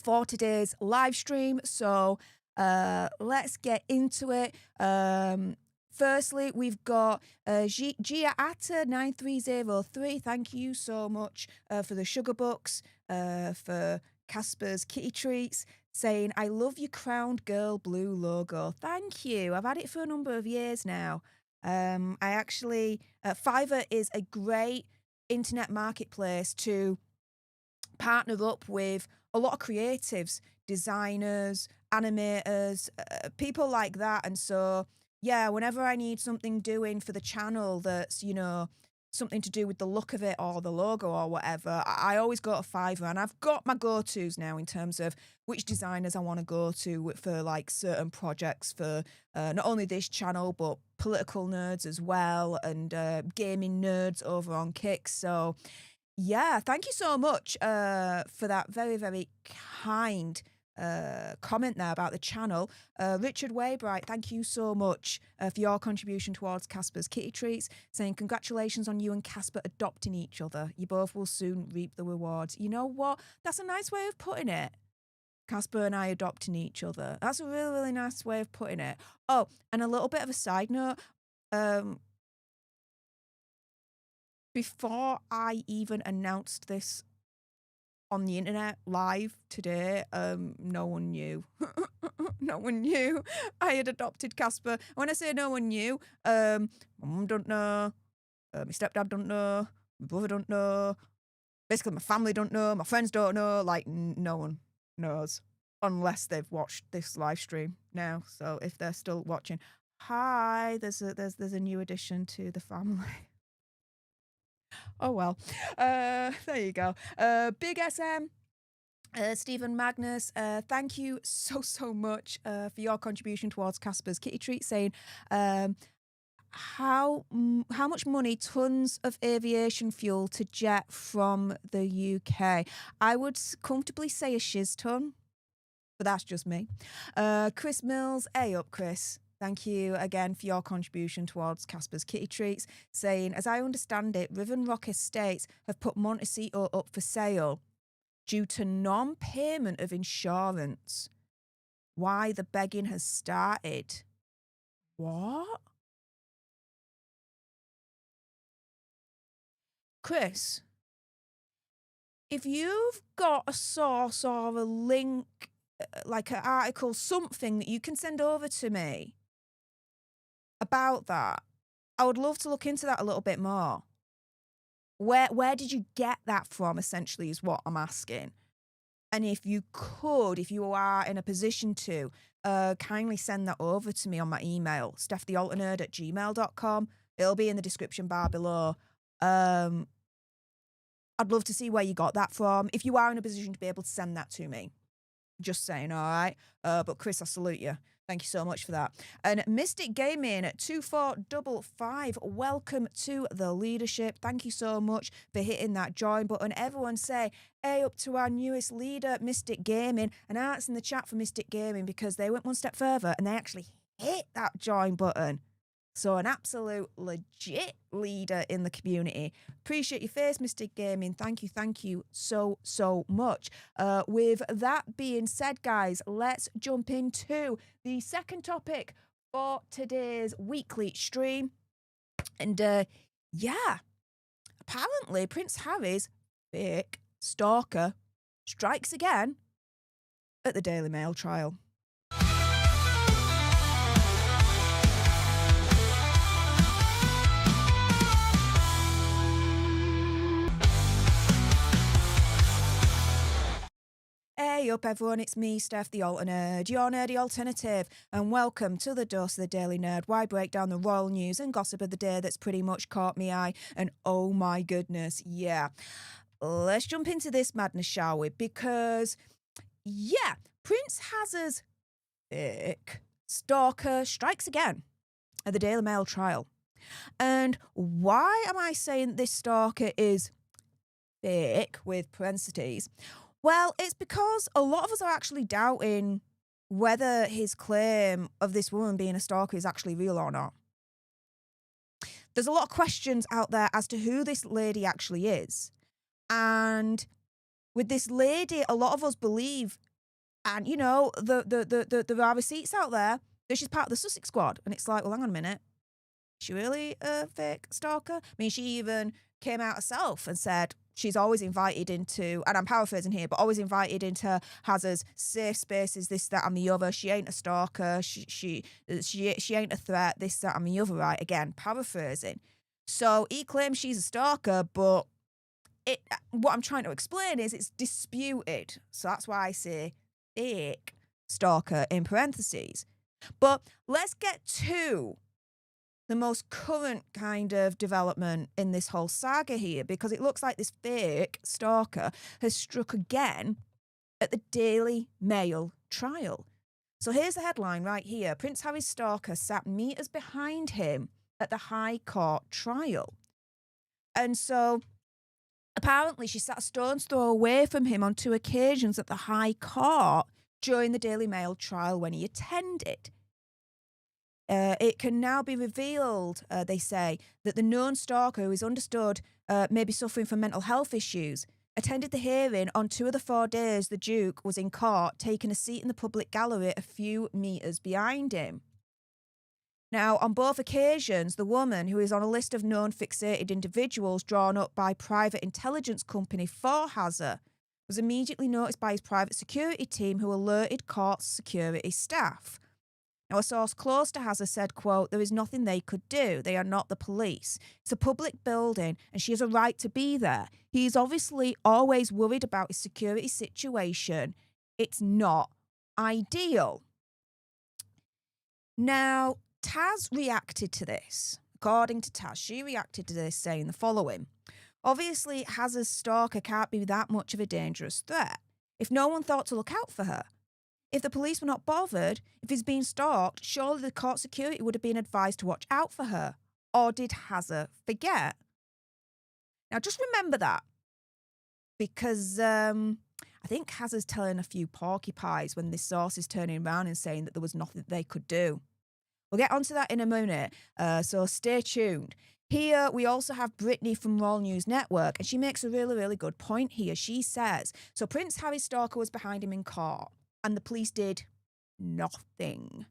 for today's live stream. So let's get into it. Firstly, we've got Gia Atta 9303. Thank you so much for the sugar bucks, for Casper's kitty treats, saying, I love your Crowned Girl blue logo. Thank you. I've had it for a number of years now. I actually, Fiverr is a great internet marketplace to partner up with a lot of creatives, designers, animators, people like that. And so, yeah, whenever I need something doing for the channel that's, you know, something to do with the look of it or the logo or whatever, I always go to Fiverr, and I've got my go-tos now in terms of which designers I want to go to for like certain projects for not only this channel, but political nerds as well, and gaming nerds over on Kicks. So yeah, thank you so much for that very, very kind comment there about the channel. Richard Waybright, thank you so much for your contribution towards Casper's kitty treats, saying congratulations on you and Casper adopting each other. You both will soon reap the rewards. You know what? That's a nice way of putting it. Casper and I adopting each other. That's a really, really nice way of putting it. Oh, and a little bit of a side note. Before I even announced this on the internet live today, no one knew. No one knew I had adopted Casper. When I say no one knew, my mum don't know, my stepdad don't know, my brother don't know, basically my family don't know, my friends don't know, like no one knows unless they've watched this live stream now. So if they're still watching, hi, there's a new addition to the family. Oh, well, there you go. Big SM, Stephen Magnus, thank you so much for your contribution towards Casper's kitty treat, saying how much money tons of aviation fuel to jet from the UK. I would comfortably say a shiz ton, but that's just me. Chris Mills, hey up, Chris. Thank you again for your contribution towards Casper's kitty treats, saying, as I understand it, Riven Rock Estates have put Montecito up for sale due to non-payment of insurance. Why the begging has started. What? Chris, if you've got a source or a link, like an article, something that you can send over to me about that, I would love to look into that a little bit more. Where did you get that from, essentially, is what I'm asking. And if you are in a position to, kindly send that over to me on my email, stefthealternerd@gmail.com. It'll be in the description bar below. I'd love to see where you got that from, if you are in a position to be able to send that to me. Just saying, all right? But Chris, I salute you. Thank you so much for that. And Mystic Gaming at 2455, welcome to the leadership. Thank you so much for hitting that join button. Everyone say, hey up to our newest leader, Mystic Gaming. And arts in the chat for Mystic Gaming, because they went one step further and they actually hit that join button. So an absolute legit leader in the community. Appreciate your face, Mystic Gaming. Thank you so much. With that being said, guys, let's jump into the second topic for today's weekly stream. And yeah, apparently Prince Harry's fake stalker strikes again at the Daily Mail trial. Hey up everyone, it's me, Stef The Alter Nerd, your nerdy alternative, and welcome to the Dose of the Daily Nerd, where I break down the royal news and gossip of the day that's pretty much caught me eye, and oh my goodness, yeah. Let's jump into this madness, shall we? Because, yeah, Prince Hazard's fake stalker strikes again at the Daily Mail trial. And why am I saying this stalker is fake with parentheses? Well, it's because a lot of us are actually doubting whether his claim of this woman being a stalker is actually real or not. There's a lot of questions out there as to who this lady actually is. And with this lady, a lot of us believe, and you know, there are receipts out there that she's part of the Sussex squad. And it's like, well, hang on a minute. Is she really a fake stalker? I mean, she even came out herself and said she's always invited into, and I'm paraphrasing here, but always invited into Hazard's safe spaces, this, that, and the other. She ain't a stalker. She ain't a threat, this, that, and the other, right? Again, paraphrasing. So he claims she's a stalker, but what I'm trying to explain is it's disputed. So that's why I say fake stalker in parentheses. But let's get to the most current kind of development in this whole saga here, because it looks like this fake stalker has struck again at the Daily Mail trial. So here's the headline right here. Prince Harry's stalker sat meters behind him at the High Court trial. And so apparently she sat a stone's throw away from him on 2 occasions at the High Court during the Daily Mail trial when he attended. It can now be revealed, they say, that the known stalker, who is understood may be suffering from mental health issues, attended the hearing on 2 of the 4 days the Duke was in court, taking a seat in the public gallery a few metres behind him. Now, on both occasions, the woman, who is on a list of known fixated individuals drawn up by private intelligence company for Hazard, was immediately noticed by his private security team, who alerted court security staff. Now, a source close to Hazard said, quote, "There is nothing they could do. They are not the police. It's a public building and she has a right to be there. He is obviously always worried about his security situation. It's not ideal." Now, Taz reacted to this. According to Taz, she reacted to this saying the following. Obviously, Hazard's stalker can't be that much of a dangerous threat. If no one thought to look out for her, if the police were not bothered, if he's being stalked, surely the court security would have been advised to watch out for her. Or did Hazard forget? Now, just remember that. Because I think Hazard's telling a few porcupines when this source is turning around and saying that there was nothing they could do. We'll get onto that in a minute, so stay tuned. Here, we also have Brittany from Royal News Network, and she makes a really, really good point here. She says, so Prince Harry's stalker was behind him in court, and the police did nothing.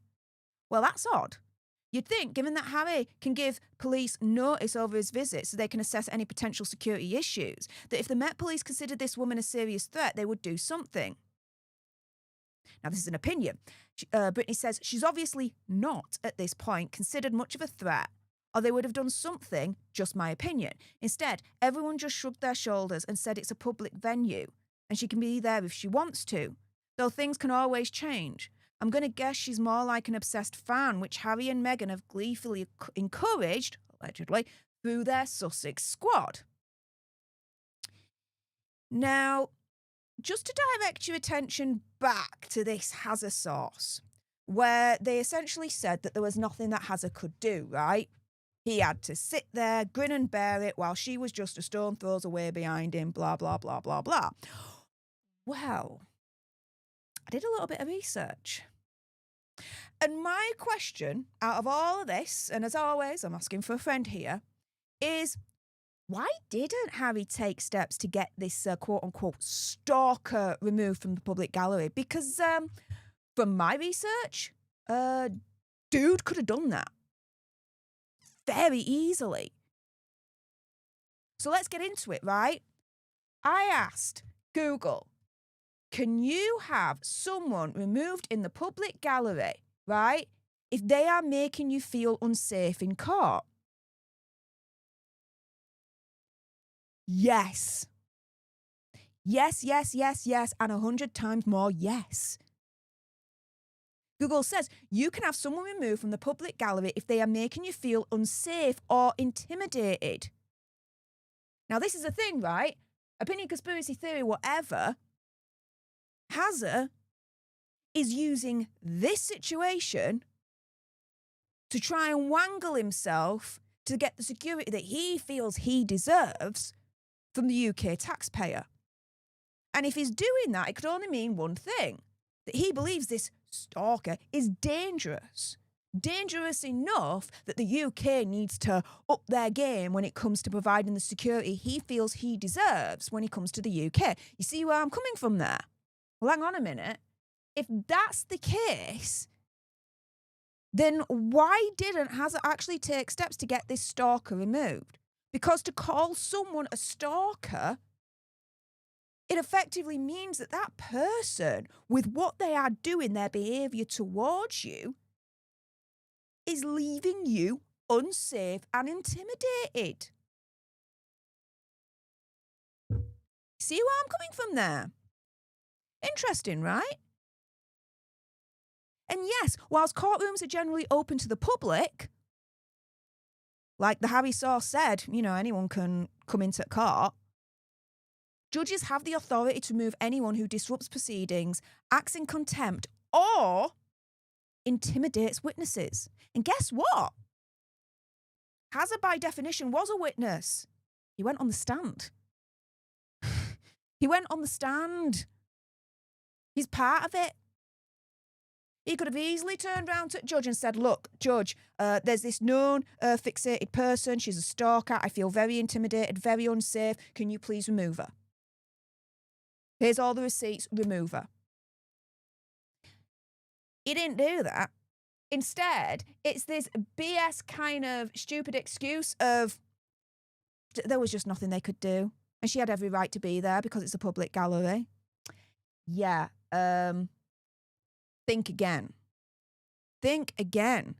Well, that's odd. You'd think, given that Harry can give police notice over his visit so they can assess any potential security issues, that if the Met Police considered this woman a serious threat, they would do something. Now, this is an opinion. Brittany says she's obviously not, at this point, considered much of a threat, or they would have done something, just my opinion. Instead, everyone just shrugged their shoulders and said it's a public venue, and she can be there if she wants to, though things can always change. I'm going to guess she's more like an obsessed fan, which Harry and Meghan have gleefully encouraged, allegedly, through their Sussex squad. Now, just to direct your attention back to this Hazard source, where they essentially said that there was nothing that Hazard could do, right? He had to sit there, grin and bear it, while she was just a stone throws away behind him, blah, blah, blah, blah, blah. Well, I did a little bit of research. And my question, out of all of this, and as always, I'm asking for a friend here, is why didn't Harry take steps to get this quote-unquote stalker removed from the public gallery? Because from my research, dude could have done that very easily. So let's get into it, right? I asked Google, can you have someone removed in the public gallery, right, if they are making you feel unsafe in court? Yes. Yes, yes, yes, yes, and 100 times more yes. Google says you can have someone removed from the public gallery if they are making you feel unsafe or intimidated. Now, this is a thing, right? Opinion, conspiracy theory, whatever. Hazard is using this situation to try and wangle himself to get the security that he feels he deserves from the UK taxpayer. And if he's doing that, it could only mean one thing, that he believes this stalker is dangerous. Dangerous enough that the UK needs to up their game when it comes to providing the security he feels he deserves when he comes to the UK. You see where I'm coming from there? Well, hang on a minute. If that's the case, then why didn't Hazard actually take steps to get this stalker removed? Because to call someone a stalker, it effectively means that that person, with what they are doing, their behaviour towards you, is leaving you unsafe and intimidated. See where I'm coming from there? Interesting, right? And yes, whilst courtrooms are generally open to the public, like the Harry source said, you know, anyone can come into court, judges have the authority to remove anyone who disrupts proceedings, acts in contempt, or intimidates witnesses. And guess what? Hazard, by definition, was a witness. He went on the stand. He went on the stand. He's part of it. He could have easily turned around to the judge and said, look, judge, there's this known fixated person. She's a stalker. I feel very intimidated, very unsafe. Can you please remove her? Here's all the receipts. Remove her. He didn't do that. Instead, it's this BS kind of stupid excuse of there was just nothing they could do. And she had every right to be there because it's a public gallery. Yeah, think again. Think again.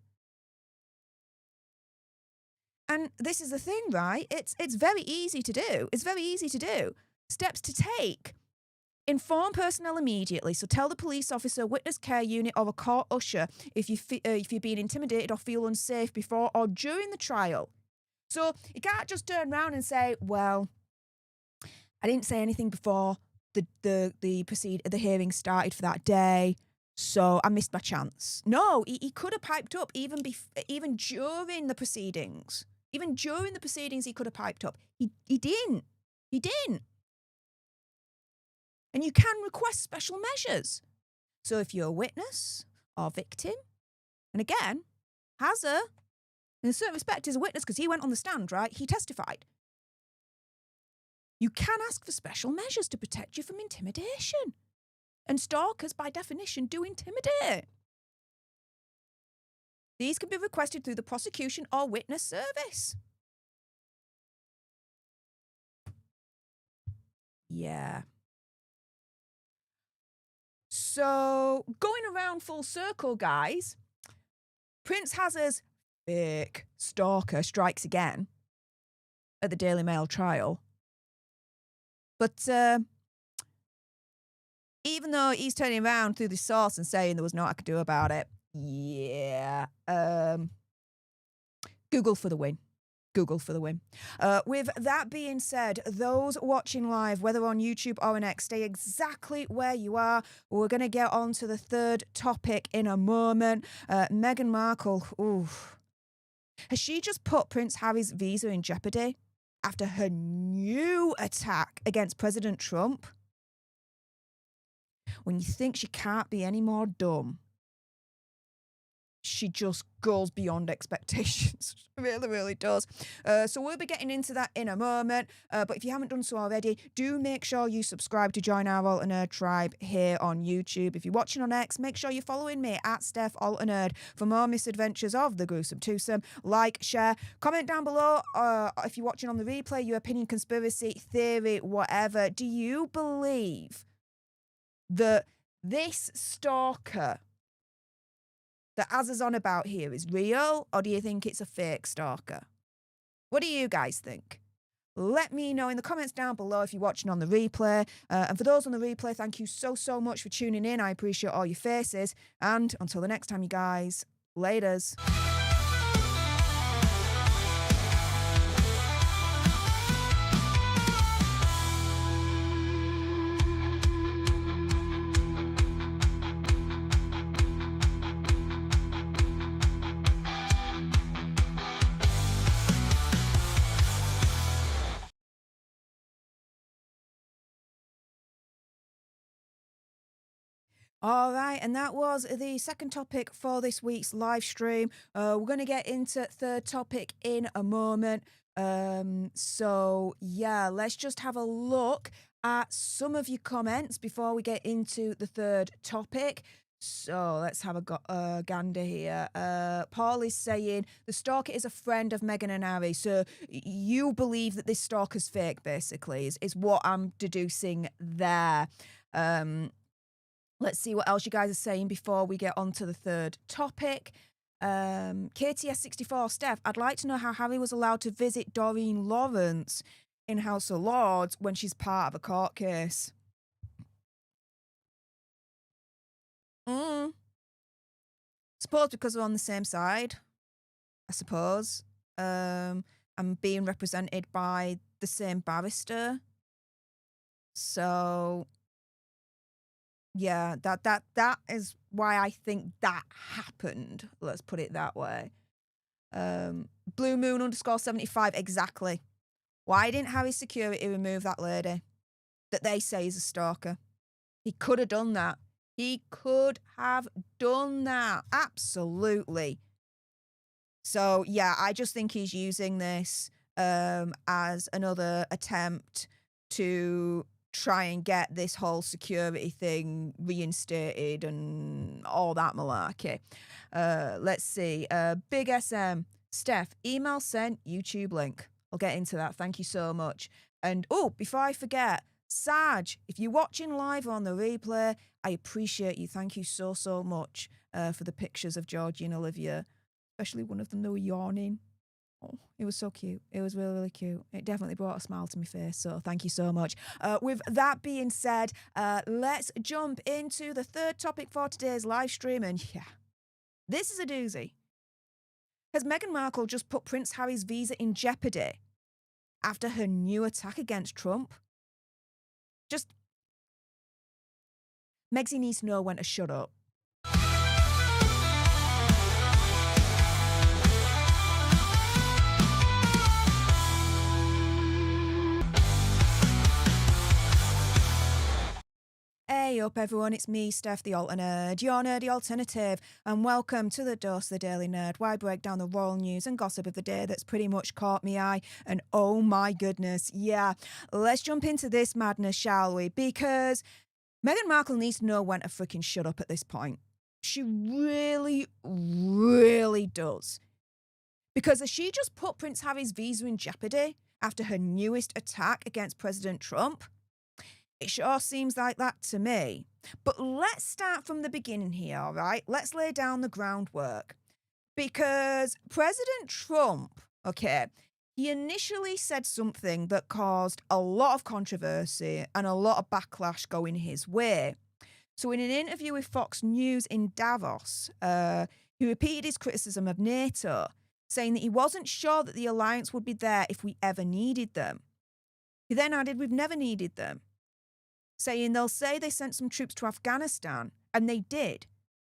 And this is the thing, right? It's very easy to do. It's very easy to do. Steps to take. Inform personnel immediately. So tell the police officer, witness care unit, or a court usher if you're being intimidated or feel unsafe before or during the trial. So you can't just turn around and say, well, I didn't say anything before the hearing started for that day, so I missed my chance. No, he could have piped up even during the proceedings. Even during the proceedings, he could have piped up. He didn't. He didn't. And you can request special measures. So if you're a witness or victim, and again, Hazard, in a certain respect, is a witness because he went on the stand, right? He testified. You can ask for special measures to protect you from intimidation. And stalkers, by definition, do intimidate. These can be requested through the prosecution or witness service. Yeah. So, going around full circle, guys, Prince Hazard's fake stalker strikes again at the Daily Mail trial. But even though he's turning around through the source and saying there was naught I could do about it, yeah, Google for the win. Google for the win. With that being said, those watching live, whether on YouTube or on X, stay exactly where you are. We're going to get on to the third topic in a moment. Meghan Markle, ooh. Has she just put Prince Harry's visa in jeopardy after her new attack against President Trump? When you think she can't be any more dumb, she just goes beyond expectations. Really, really does. So we'll be getting into that in a moment. But if you haven't done so already, do make sure you subscribe to join our Alter Nerd tribe here on YouTube. If you're watching on X, make sure you're following me at Stef Alter Nerd for more misadventures of the gruesome twosome. Like, share, comment down below. If you're watching on the replay, your opinion, conspiracy, theory, whatever. Do you believe that this stalker that Azza's on about here is real, or do you think it's a fake stalker? What do you guys think? Let me know in the comments down below if you're watching on the replay. And for those on the replay, thank you so, so much for tuning in. I appreciate all your faces. And until the next time, you guys, laters. All right, and that was the second topic for this week's live stream. We're going to get into third topic in a moment. So yeah, let's just have a look at some of your comments before we get into the third topic. So let's have a gander here. Paul is saying the stalker is a friend of Meghan and Harry. So you believe that this stalker's fake, basically, is what I'm deducing there. Let's see what else you guys are saying before we get on to the third topic. KTS64, Steph, I'd like to know how Harry was allowed to visit Doreen Lawrence in House of Lords when she's part of a court case. Suppose because we're on the same side, I suppose. I'm being represented by the same barrister. So yeah, that is why I think that happened. Let's put it that way. Blue Moon _75, exactly. Why didn't Harry's security remove that lady that they say is a stalker? He could have done that. He could have done that. Absolutely. So yeah, I just think he's using this as another attempt to try and get this whole security thing reinstated and all that malarkey. Let's see. Big SM. Steph, email sent, YouTube link. I'll get into that. Thank you so much. And oh, before I forget, Saj, if you're watching live on the replay, I appreciate you. Thank you so, so much for the pictures of Georgie and Olivia, especially one of them that were yawning. Oh, it was so cute. It was really, really cute. It definitely brought a smile to my face. So thank you so much. With that being said, let's jump into the third topic for today's live stream. And yeah, this is a doozy. Has Meghan Markle just put Prince Harry's visa in jeopardy after her new attack against Trump? Just, Megsy needs to know when to shut up. Hey up everyone, it's me, Stef The Alter Nerd, your nerdy alternative, and welcome to the Dose of the Daily Nerd, where I break down the royal news and gossip of the day that's pretty much caught me eye, and oh my goodness, yeah, let's jump into this madness, shall we? Because Meghan Markle needs to know when to freaking shut up at this point. She really, really does. Because has she just put Prince Harry's visa in jeopardy after her newest attack against President Trump? It sure seems like that to me. But let's start from the beginning here, all right? Let's lay down the groundwork. Because President Trump, okay, he initially said something that caused a lot of controversy and a lot of backlash going his way. So in an interview with Fox News in Davos, he repeated his criticism of NATO, saying that he wasn't sure that the alliance would be there if we ever needed them. He then added, we've never needed them, saying they'll say they sent some troops to Afghanistan, and they did.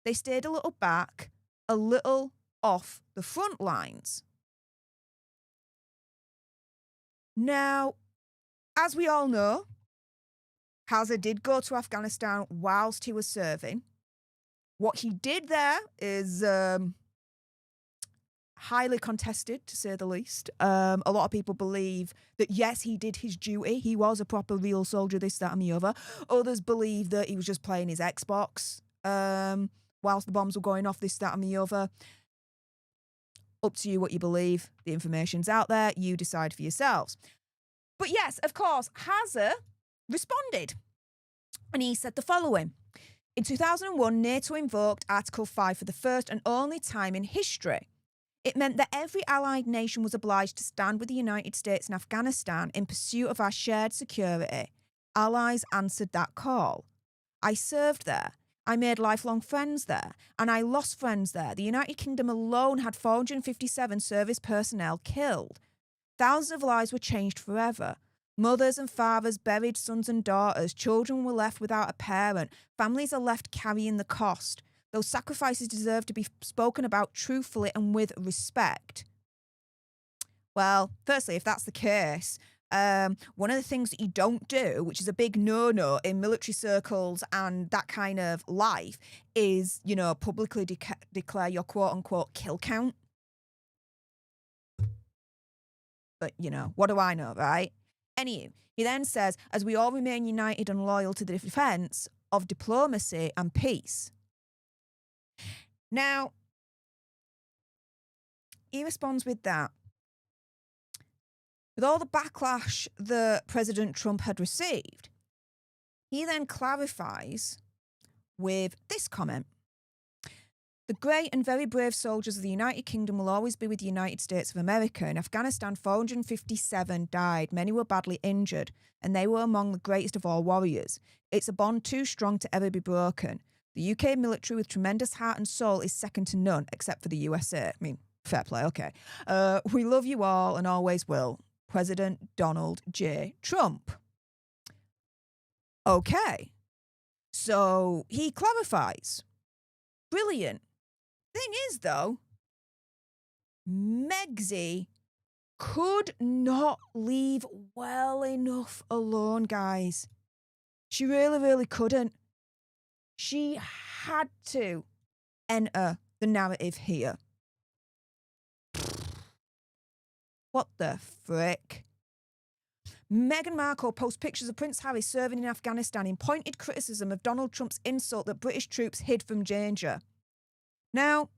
They stayed a little back, a little off the front lines. Now, as we all know, Hazard did go to Afghanistan whilst he was serving. What he did there is highly contested, to say the least. A lot of people believe that, yes, he did his duty. He was a proper real soldier, this, that, and the other. Others believe that he was just playing his Xbox whilst the bombs were going off, this, that, and the other. Up to you what you believe. The information's out there. You decide for yourselves. But yes, of course, Hazard responded. And he said the following. In 2001, NATO invoked Article 5 for the first and only time in history. It meant that every allied nation was obliged to stand with the United States in Afghanistan in pursuit of our shared security. Allies answered that call. I served there. I made lifelong friends there, and I lost friends there. The United Kingdom alone had 457 service personnel killed. Thousands of lives were changed forever. Mothers and fathers buried sons and daughters. Children were left without a parent. Families are left carrying the cost. Those sacrifices deserve to be spoken about truthfully and with respect. Well, firstly, if that's the case, One of the things that you don't do, which is a big no-no in military circles and that kind of life, is, you know, publicly declare your quote-unquote kill count. But, you know, what do I know, right? Anywho, he then says, as we all remain united and loyal to the defence of diplomacy and peace. Now, he responds with that. With all the backlash that President Trump had received, he then clarifies with this comment. The great and very brave soldiers of the United Kingdom will always be with the United States of America. In Afghanistan, 457 died. Many were badly injured, and they were among the greatest of all warriors. It's a bond too strong to ever be broken. The UK military, with tremendous heart and soul, is second to none, except for the USA. I mean, fair play, okay. We love you all and always will. President Donald J. Trump. Okay. So he clarifies. Brilliant. Thing is, though, Megxie could not leave well enough alone, guys. She really, really couldn't. She had to enter the narrative here. What the frick? Meghan Markle posts pictures of Prince Harry serving in Afghanistan in pointed criticism of Donald Trump's insult that British troops hid from danger. Now,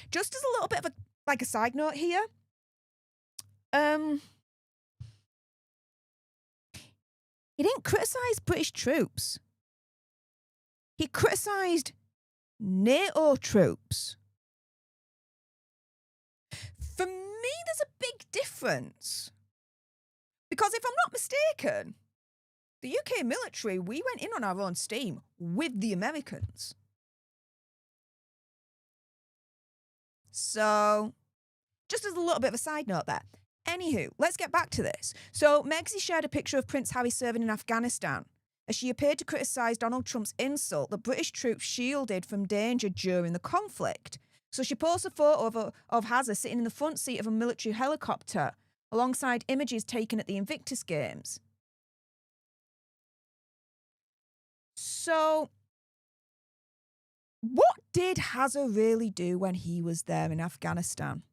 just as a little bit of a side note here, he didn't criticise British troops. He criticised NATO troops. For me, there's a big difference. Because if I'm not mistaken, the UK military, we went in on our own steam with the Americans. So, just as a little bit of a side note there. Anywho, let's get back to this. So, Megxie shared a picture of Prince Harry serving in Afghanistan as she appeared to criticise Donald Trump's insult that British troops shielded from danger during the conflict. So she posts a photo of Hazza sitting in the front seat of a military helicopter alongside images taken at the Invictus Games. So, what did Hazza really do when he was there in Afghanistan?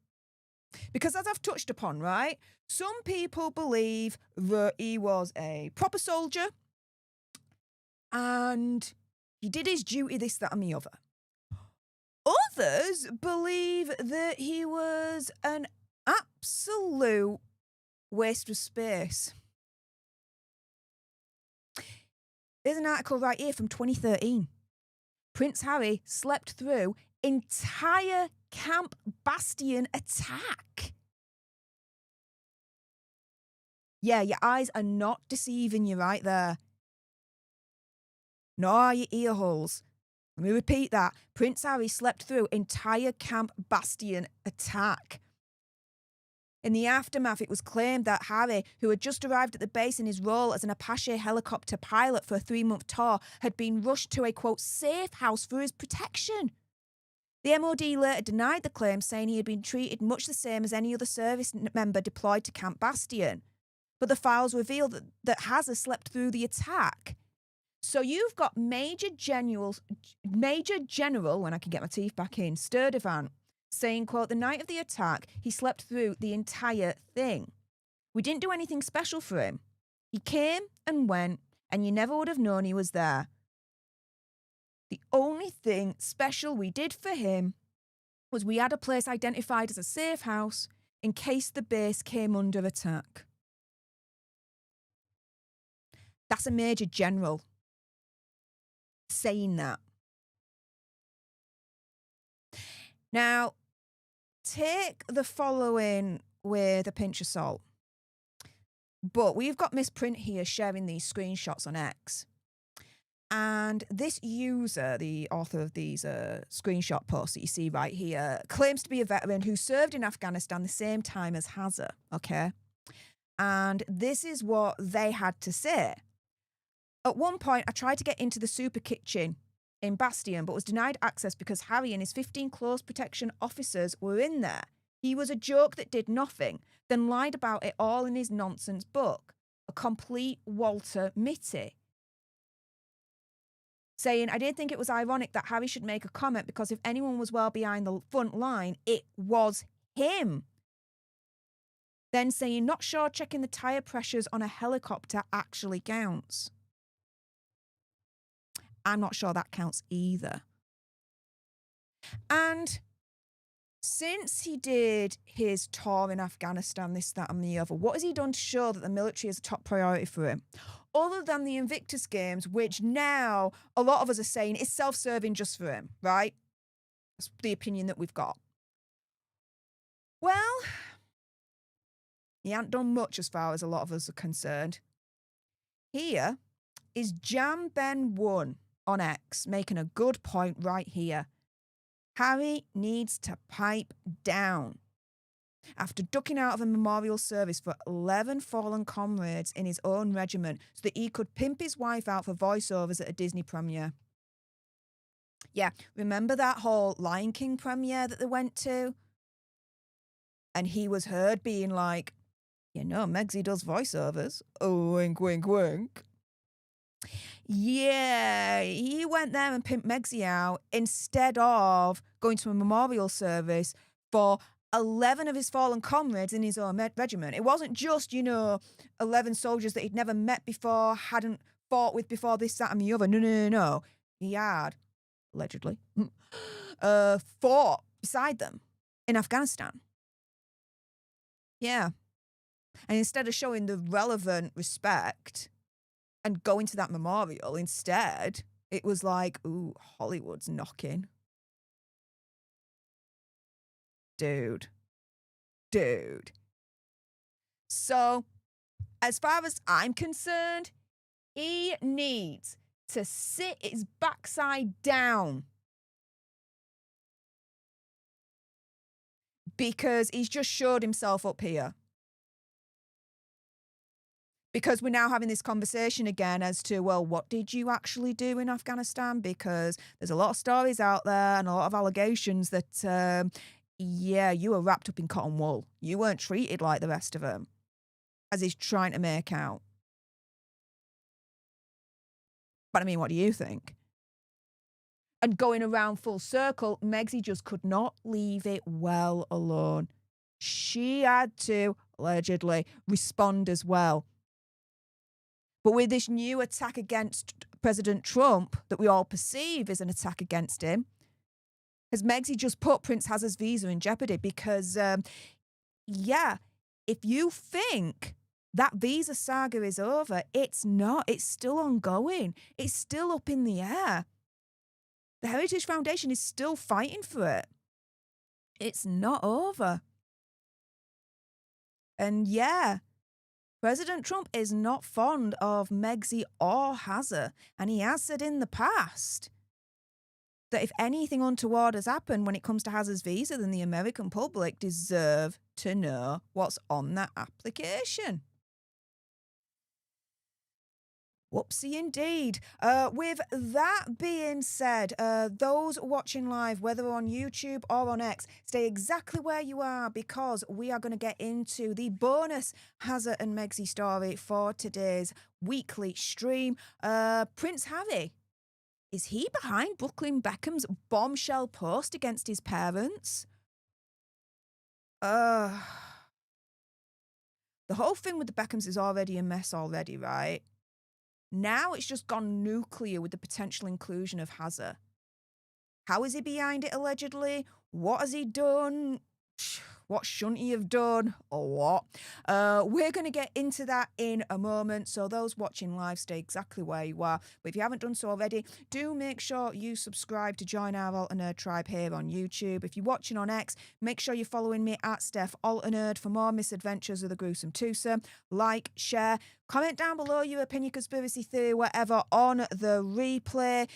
Because as I've touched upon, right, some people believe that he was a proper soldier and he did his duty, this, that and the other. Others believe that he was an absolute waste of space. There's an article right here from 2013. Prince Harry slept through entire Camp Bastion attack. Yeah, your eyes are not deceiving you right there. Nor your ear holes. Let me repeat that. Prince Harry slept through entire Camp Bastion attack. In the aftermath, it was claimed that Harry, who had just arrived at the base in his role as an Apache helicopter pilot for a 3-month tour, had been rushed to a, quote, safe house for his protection. The MOD later denied the claim, saying he had been treated much the same as any other service member deployed to Camp Bastion. But the files revealed that Hazza slept through the attack. So you've got Major General, when I can get my teeth back in, Sturdivant, saying, quote, the night of the attack, he slept through the entire thing. We didn't do anything special for him. He came and went, and you never would have known he was there. The only thing special we did for him was we had a place identified as a safe house in case the base came under attack. That's a Major General saying that. Now, take the following with a pinch of salt. But we've got Miss Print here sharing these screenshots on X. And this user, the author of these screenshot posts that you see right here, claims to be a veteran who served in Afghanistan the same time as Hazza, okay? And this is what they had to say. At one point, I tried to get into the super kitchen in Bastion, but was denied access because Harry and his 15 close protection officers were in there. He was a joke that did nothing, then lied about it all in his nonsense book. A complete Walter Mitty. Saying, I didn't think it was ironic that Harry should make a comment because if anyone was well behind the front line, it was him. Then saying, not sure checking the tyre pressures on a helicopter actually counts. I'm not sure that counts either. And since he did his tour in Afghanistan, this, that, and the other, what has he done to show that the military is a top priority for him? Other than the Invictus Games, which now a lot of us are saying is self-serving just for him, right? That's the opinion that we've got. Well, he hasn't done much as far as a lot of us are concerned. Here is Jam Ben 1 on X making a good point right here. Harry needs to pipe down. After ducking out of a memorial service for 11 fallen comrades in his own regiment so that he could pimp his wife out for voiceovers at a Disney premiere. Yeah, remember that whole Lion King premiere that they went to? And he was heard being like, you know, Megsy does voiceovers. Oh, wink, wink, wink. Yeah, he went there and pimped Megsy out instead of going to a memorial service for 11 of his fallen comrades in his own regiment. It wasn't just, 11 soldiers that he'd never met before, hadn't fought with before, this, that, and the other. No. He had, allegedly, fought beside them in Afghanistan. Yeah. And instead of showing the relevant respect and going to that memorial, instead, it was like, ooh, Hollywood's knocking. Dude. So, as far as I'm concerned, he needs to sit his backside down. Because he's just showed himself up here. Because we're now having this conversation again as to, well, what did you actually do in Afghanistan? Because there's a lot of stories out there and a lot of allegations that, you were wrapped up in cotton wool. You weren't treated like the rest of them, as he's trying to make out. But I mean, what do you think? And going around full circle, Megsy just could not leave it well alone. She had to, allegedly, respond as well. But with this new attack against President Trump that we all perceive as an attack against him, has Megsy just put Prince Hazard's visa in jeopardy? Because, if you think that visa saga is over, it's not. It's still ongoing. It's still up in the air. The Heritage Foundation is still fighting for it. It's not over. And President Trump is not fond of Megsy or Hazard, and he has said in the past that if anything untoward has happened when it comes to Hazard's visa, then the American public deserve to know what's on that application. Whoopsie indeed. With that being said, those watching live, whether on YouTube or on X, stay exactly where you are because we are going to get into the bonus Hazard and Megsy story for today's weekly stream. Prince Harry, is he behind Brooklyn Beckham's bombshell post against his parents? The whole thing with the Beckhams is already a mess already, right? Now it's just gone nuclear with the potential inclusion of Hazard. How is he behind it, allegedly? What has he done? What shouldn't he have done? Or what? We're going to get into that in a moment. So those watching live, stay exactly where you are. But if you haven't done so already, do make sure you subscribe to join our Alter Nerd tribe here on YouTube. If you're watching on X, make sure you're following me at Stef Alter Nerd for more misadventures of the gruesome twosome. Like, share, comment down below your opinion, conspiracy theory, whatever on the replay.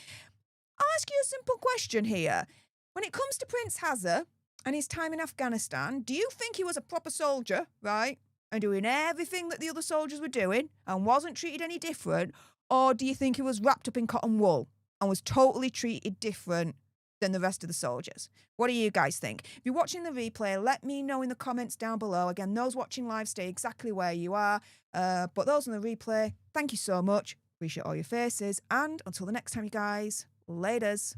I'll ask you a simple question here. When it comes to Prince Hazard and his time in Afghanistan, do you think he was a proper soldier, right? And doing everything that the other soldiers were doing and wasn't treated any different? Or do you think he was wrapped up in cotton wool and was totally treated different than the rest of the soldiers. What do you guys think? If you're watching the replay, let me know in the comments down below. Again, those watching live stay exactly where you are. But those on the replay, thank you so much. Appreciate all your faces. And until the next time, you guys, laters.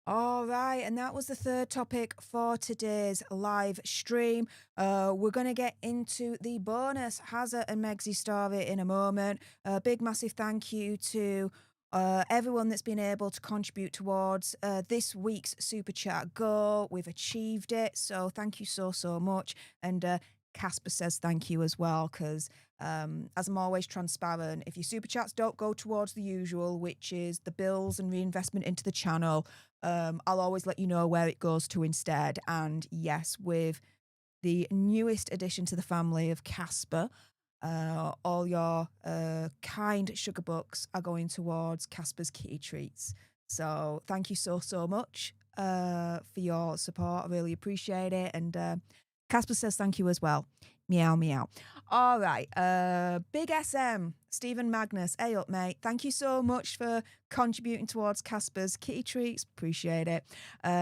All right, and that was the third topic for today's live stream. We're going to get into the bonus Hazza and Megzy story in a moment. A big, massive thank you to everyone that's been able to contribute towards this week's Super Chat goal. We've achieved it, so thank you so, so much. And Casper says thank you as well, because as I'm always transparent, if your Super Chats don't go towards the usual, which is the bills and reinvestment into the channel, I'll always let you know where it goes to instead. And yes, with the newest addition to the family of Casper, all your kind sugar bucks are going towards Casper's kitty treats. So thank you so, so much for your support. I really appreciate it. And Casper says thank you as well. Meow, meow. All right. Big SM, Stephen Magnus. Hey up, mate. Thank you so much for contributing towards Casper's kitty treats. Appreciate it.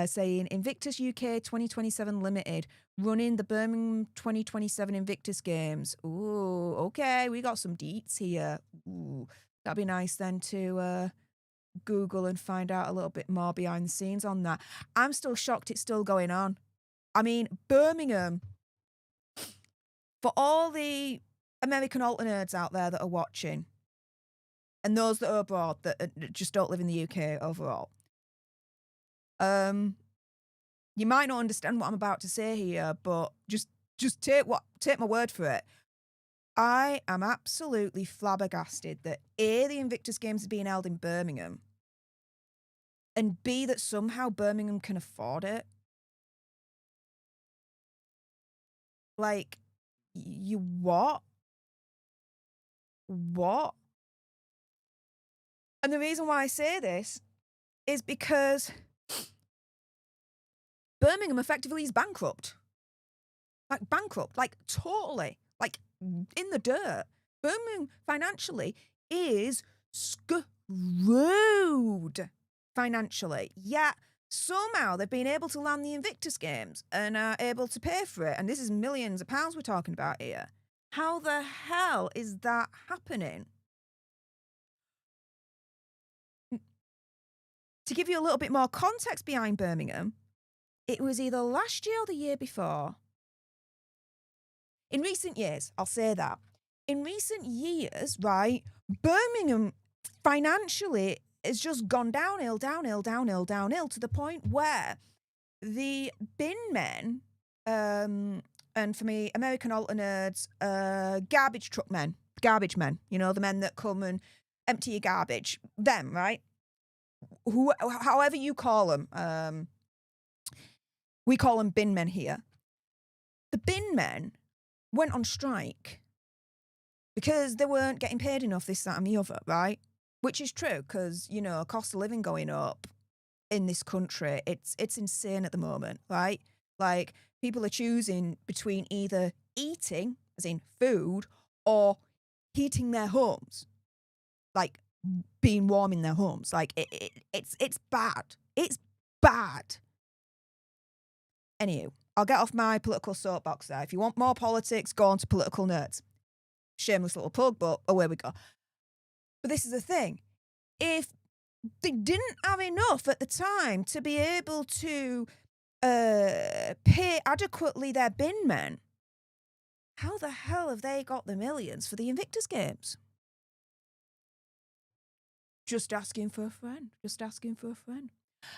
Saying Invictus UK 2027 Limited, running the Birmingham 2027 Invictus Games. Ooh, okay. We got some deets here. Ooh, that'd be nice then to Google and find out a little bit more behind the scenes on that. I'm still shocked it's still going on. I mean, Birmingham, for all the American alter nerds out there that are watching, and those that are abroad that just don't live in the UK overall, you might not understand what I'm about to say here, but just take my word for it. I am absolutely flabbergasted that A, the Invictus Games are being held in Birmingham, and B, that somehow Birmingham can afford it. Like, you what? What? And the reason why I say this is because Birmingham effectively is bankrupt. Like, bankrupt. Like, totally. Like, in the dirt. Birmingham financially is screwed. Financially. Yet, somehow they've been able to land the Invictus Games and are able to pay for it. And this is millions of pounds we're talking about here. How the hell is that happening? To give you a little bit more context behind Birmingham, it was either last year or the year before. In recent years, I'll say that. In recent years, right, Birmingham financially has just gone downhill, downhill, downhill, downhill to the point where the bin men, and for me, American alter nerds, garbage truck men, garbage men, you know, the men that come and empty your garbage, them, right? However you call them, we call them bin men here. The bin men went on strike because they weren't getting paid enough, this, that, and the other, right? Which is true, because, you know, cost of living going up in this country, it's insane at the moment, right? Like, people are choosing between either eating, as in food, or heating their homes, like being warm in their homes. Like, it's bad. It's bad. Anywho, I'll get off my political soapbox there. If you want more politics, go on to Political Nerds. Shameless little plug, but away we go. But this is the thing. If they didn't have enough at the time to be able to pay adequately their bin men, how the hell have they got the millions for the Invictus Games? Just asking for a friend. Just asking for a friend.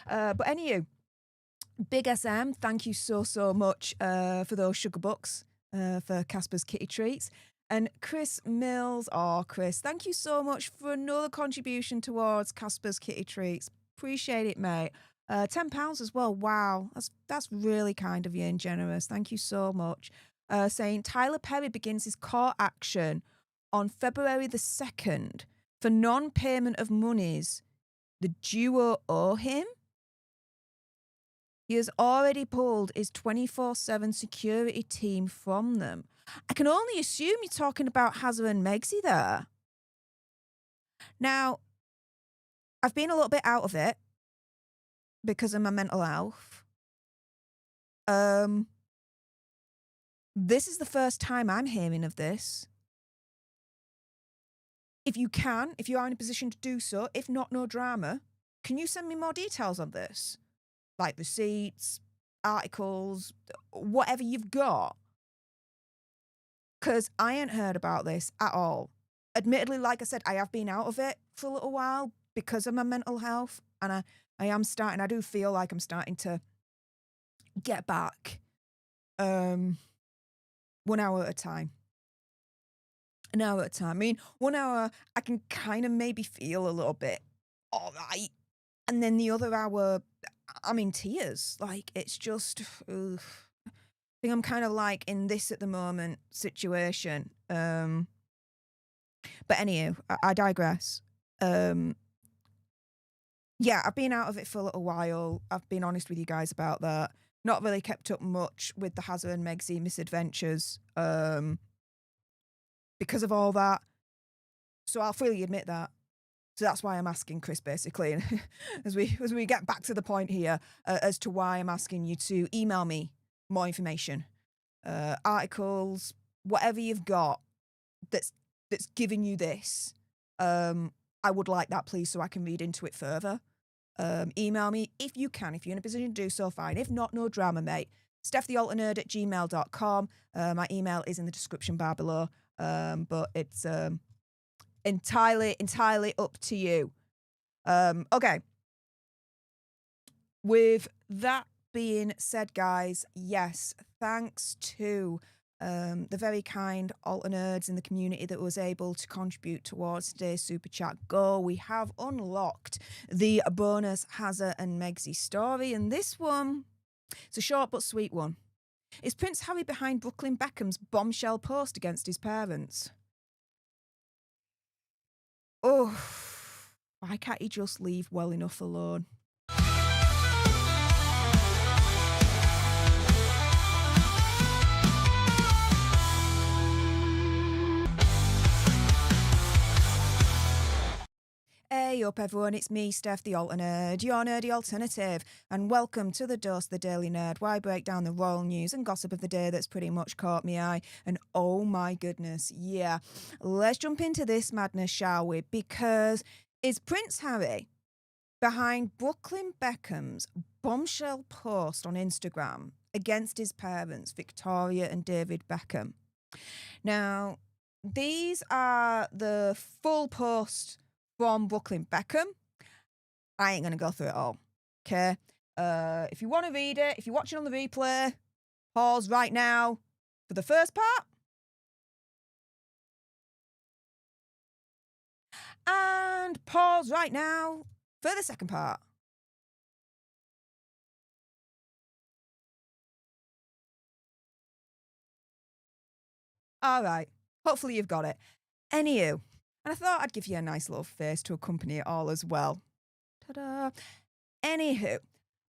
But anywho, Big SM, thank you so, so much for those sugar bucks for Casper's kitty treats. And Chris Mills, oh, Chris, thank you so much for another contribution towards Casper's Kitty Treats. Appreciate it, mate. £10 as well. Wow, that's really kind of you and generous. Thank you so much. Saying Tyler Perry begins his court action on February the 2nd for non-payment of monies the duo owe him. He has already pulled his 24/7 security team from them. I can only assume you're talking about Hazza and Megzy there. Now, I've been a little bit out of it because of my mental health. This is the first time I'm hearing of this. If you are in a position to do so, if not, no drama, can you send me more details on this? Like receipts, articles, whatever you've got. Because I ain't heard about this at all. Admittedly, like I said, I have been out of it for a little while because of my mental health. And I do feel like I'm starting to get back 1 hour at a time. An hour at a time. I mean, 1 hour, I can kind of maybe feel a little bit all right. And then the other hour, I'm in tears. Like, it's just, ugh. I think I'm kind of like in this at the moment situation. But anyway, I digress. Yeah, I've been out of it for a little while. I've been honest with you guys about that. Not really kept up much with the Hazza and Megzy misadventures. Because of all that. So I'll freely admit that. So that's why I'm asking Chris, basically, as we get back to the point here, as to why I'm asking you to email me more information, articles, whatever you've got that's giving you this. I would like that, please, so I can read into it further. Email me if you can. If you're in a position to do so, fine. If not, no drama, mate. StefTheAlterNerd@gmail.com. My email is in the description bar below. But it's entirely up to you. Okay. With that being said, guys, yes, thanks to the very kind alter nerds in the community that was able to contribute towards today's Super Chat Go, we have unlocked the bonus Hazza and Megzy story, and this one, it's a short but sweet one. Is Prince Harry behind Brooklyn Beckham's bombshell post against his parents? Oh, why can't he just leave well enough alone? Hey up everyone, it's me, Stef The Alter Nerd, your nerdy alternative, and welcome to the Dose of the Daily Nerd, where I break down the royal news and gossip of the day that's pretty much caught me eye. And oh my goodness, yeah, let's jump into this madness, shall we? Because is Prince Harry behind Brooklyn Beckham's bombshell post on Instagram against his parents, Victoria and David Beckham? Now, these are the full post from Brooklyn Beckham. I ain't going to go through it all, okay? If you want to read it, if you're watching on the replay, pause right now for the first part. And pause right now for the second part. All right. Hopefully you've got it. Anywho, and I thought I'd give you a nice little face to accompany it all as well. Ta-da. Anywho,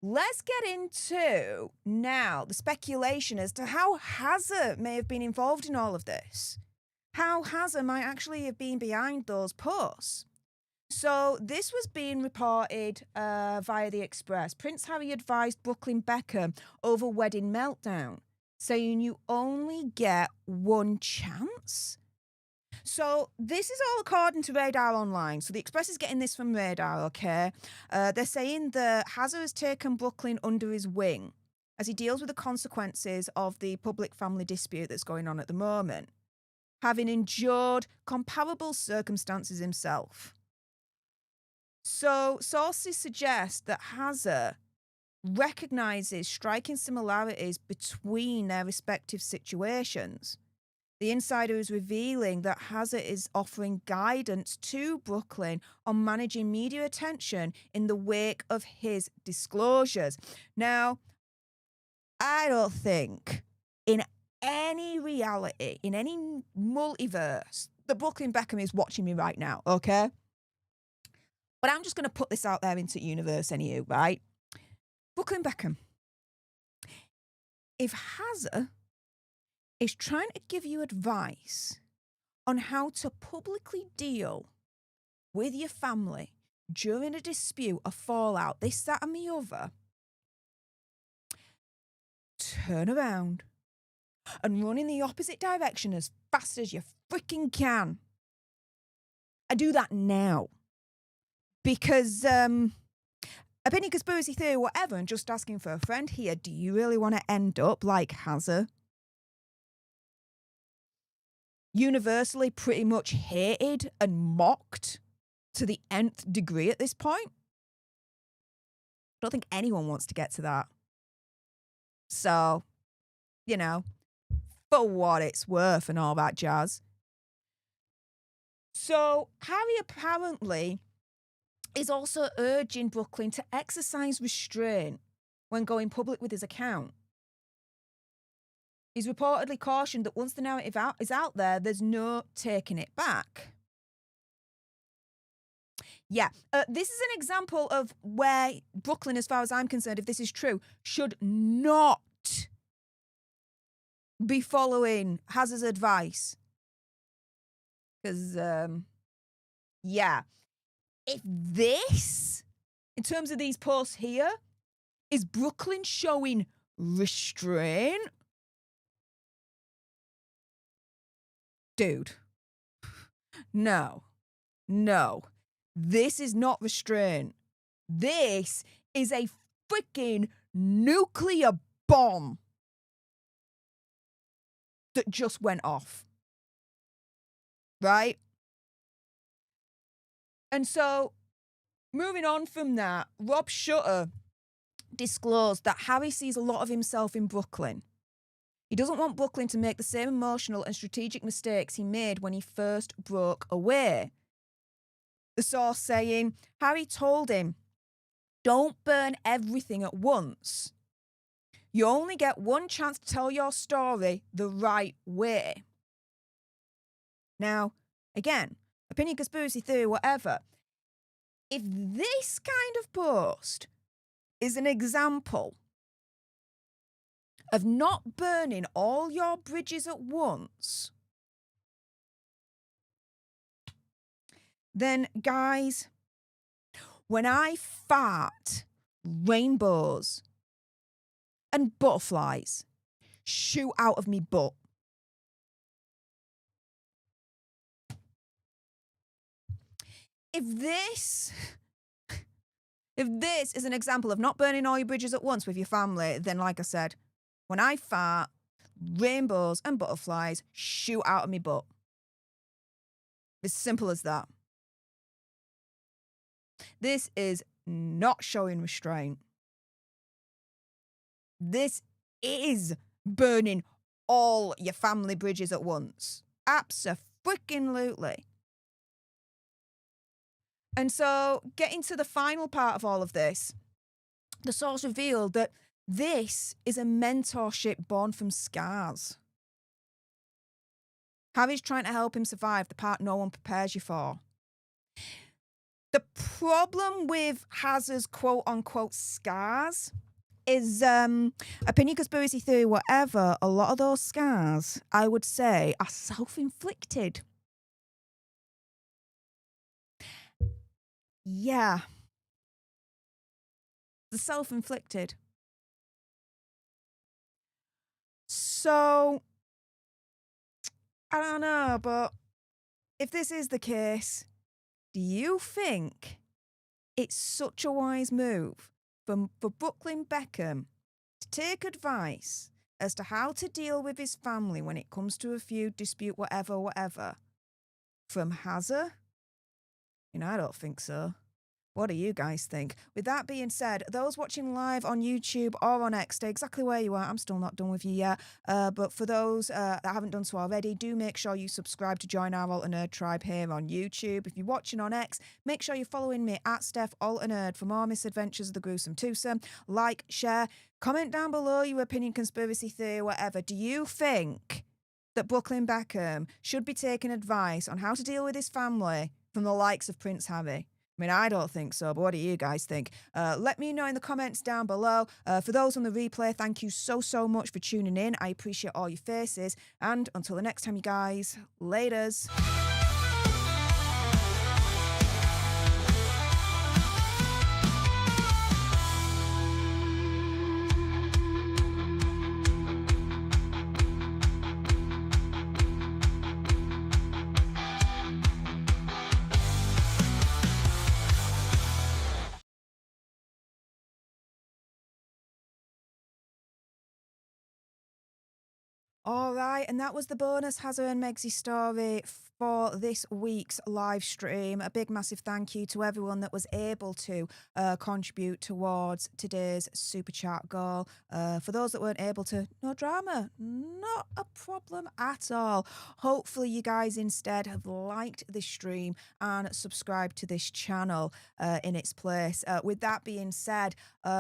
let's get into now the speculation as to how Hazza may have been involved in all of this. How Hazza might actually have been behind those posts. So this was being reported via the Express. Prince Harry advised Brooklyn Beckham over wedding meltdown, saying you only get one chance. So this is all according to Radar Online. So the Express is getting this from Radar, okay? They're saying that Hazza has taken Brooklyn under his wing as he deals with the consequences of the public family dispute that's going on at the moment, having endured comparable circumstances himself. So sources suggest that Hazza recognises striking similarities between their respective situations. The insider is revealing that Hazard is offering guidance to Brooklyn on managing media attention in the wake of his disclosures. Now, I don't think in any reality, in any multiverse, that Brooklyn Beckham is watching me right now, okay? But I'm just going to put this out there into universe anyway, right? Brooklyn Beckham. If Hazard is trying to give you advice on how to publicly deal with your family during a dispute, a fallout, this, that, and the other, turn around and run in the opposite direction as fast as you freaking can. I do that now. Because, opinion, conspiracy theory, whatever, and just asking for a friend here, do you really want to end up like Hazard? Universally pretty much hated and mocked to the nth degree at this point? I don't think anyone wants to get to that. So, you know, for what it's worth and all that jazz. So, Harry apparently is also urging Brooklyn to exercise restraint when going public with his account. He's reportedly cautioned that once the narrative is out there, there's no taking it back. Yeah, this is an example of where Brooklyn, as far as I'm concerned, if this is true, should not be following Hazard's advice. Because, yeah, if this, in terms of these posts here, is Brooklyn showing restraint, dude, no, this is not restraint. This is a freaking nuclear bomb that just went off. Right? And so, moving on from that, Rob Shutter disclosed that Harry sees a lot of himself in Brooklyn. He doesn't want Brooklyn to make the same emotional and strategic mistakes he made when he first broke away. The source saying, Harry told him, don't burn everything at once. You only get one chance to tell your story the right way. Now, again, opinion, conspiracy theory, whatever. If this kind of post is an example of not burning all your bridges at once, then, guys, when I fart, rainbows and butterflies shoot out of me butt. If this is an example of not burning all your bridges at once with your family, then like I said, when I fart, rainbows and butterflies shoot out of me butt. As simple as that. This is not showing restraint. This is burning all your family bridges at once. Abso-freaking-lutely. And so, getting to the final part of all of this, the source revealed that this is a mentorship born from scars. Harry's trying to help him survive the part no one prepares you for. The problem with Hazard's quote-unquote scars is, opinion, conspiracy theory, whatever, a lot of those scars, I would say, are self-inflicted. Yeah. The self-inflicted. So, I don't know, but if this is the case, do you think it's such a wise move for Brooklyn Beckham to take advice as to how to deal with his family when it comes to a feud, dispute, whatever, from Hazard? I don't think so. What do you guys think? With that being said, those watching live on YouTube or on X, stay exactly where you are. I'm still not done with you yet. But for those that haven't done so already, do make sure you subscribe to join our Alter Nerd tribe here on YouTube. If you're watching on X, make sure you're following me at Stef Alter Nerd for more misadventures of the gruesome twosome. Like, share, comment down below your opinion, conspiracy theory, whatever. Do you think that Brooklyn Beckham should be taking advice on how to deal with his family from the likes of Prince Harry? I mean, I don't think so, but what do you guys think? Let me know in the comments down below. For those on the replay, thank you so much for tuning in. I appreciate all your faces. And until the next time, you guys, laters. All right, and that was the bonus Hazard and Megsy story for this week's live stream. A big, massive thank you to everyone that was able to contribute towards today's super chat goal. For those that weren't able to, no drama, not a problem at all. Hopefully, you guys instead have liked this stream and subscribed to this channel in its place. With that being said,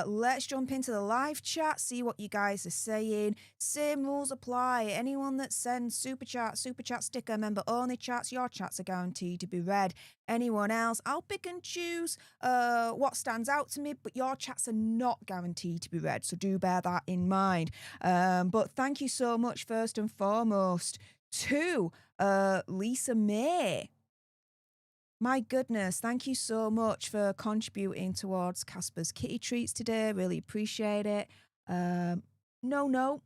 let's jump into the live chat, see what you guys are saying. Same rules apply. Anyone that sends super chat sticker, member only chats, your chats are guaranteed to be read. Anyone else, I'll pick and choose what stands out to me, but your chats are not guaranteed to be read, so do bear that in mind. But thank you so much, first and foremost, to Lisa May. My goodness, thank you so much for contributing towards Casper's kitty treats today. Really appreciate it. No,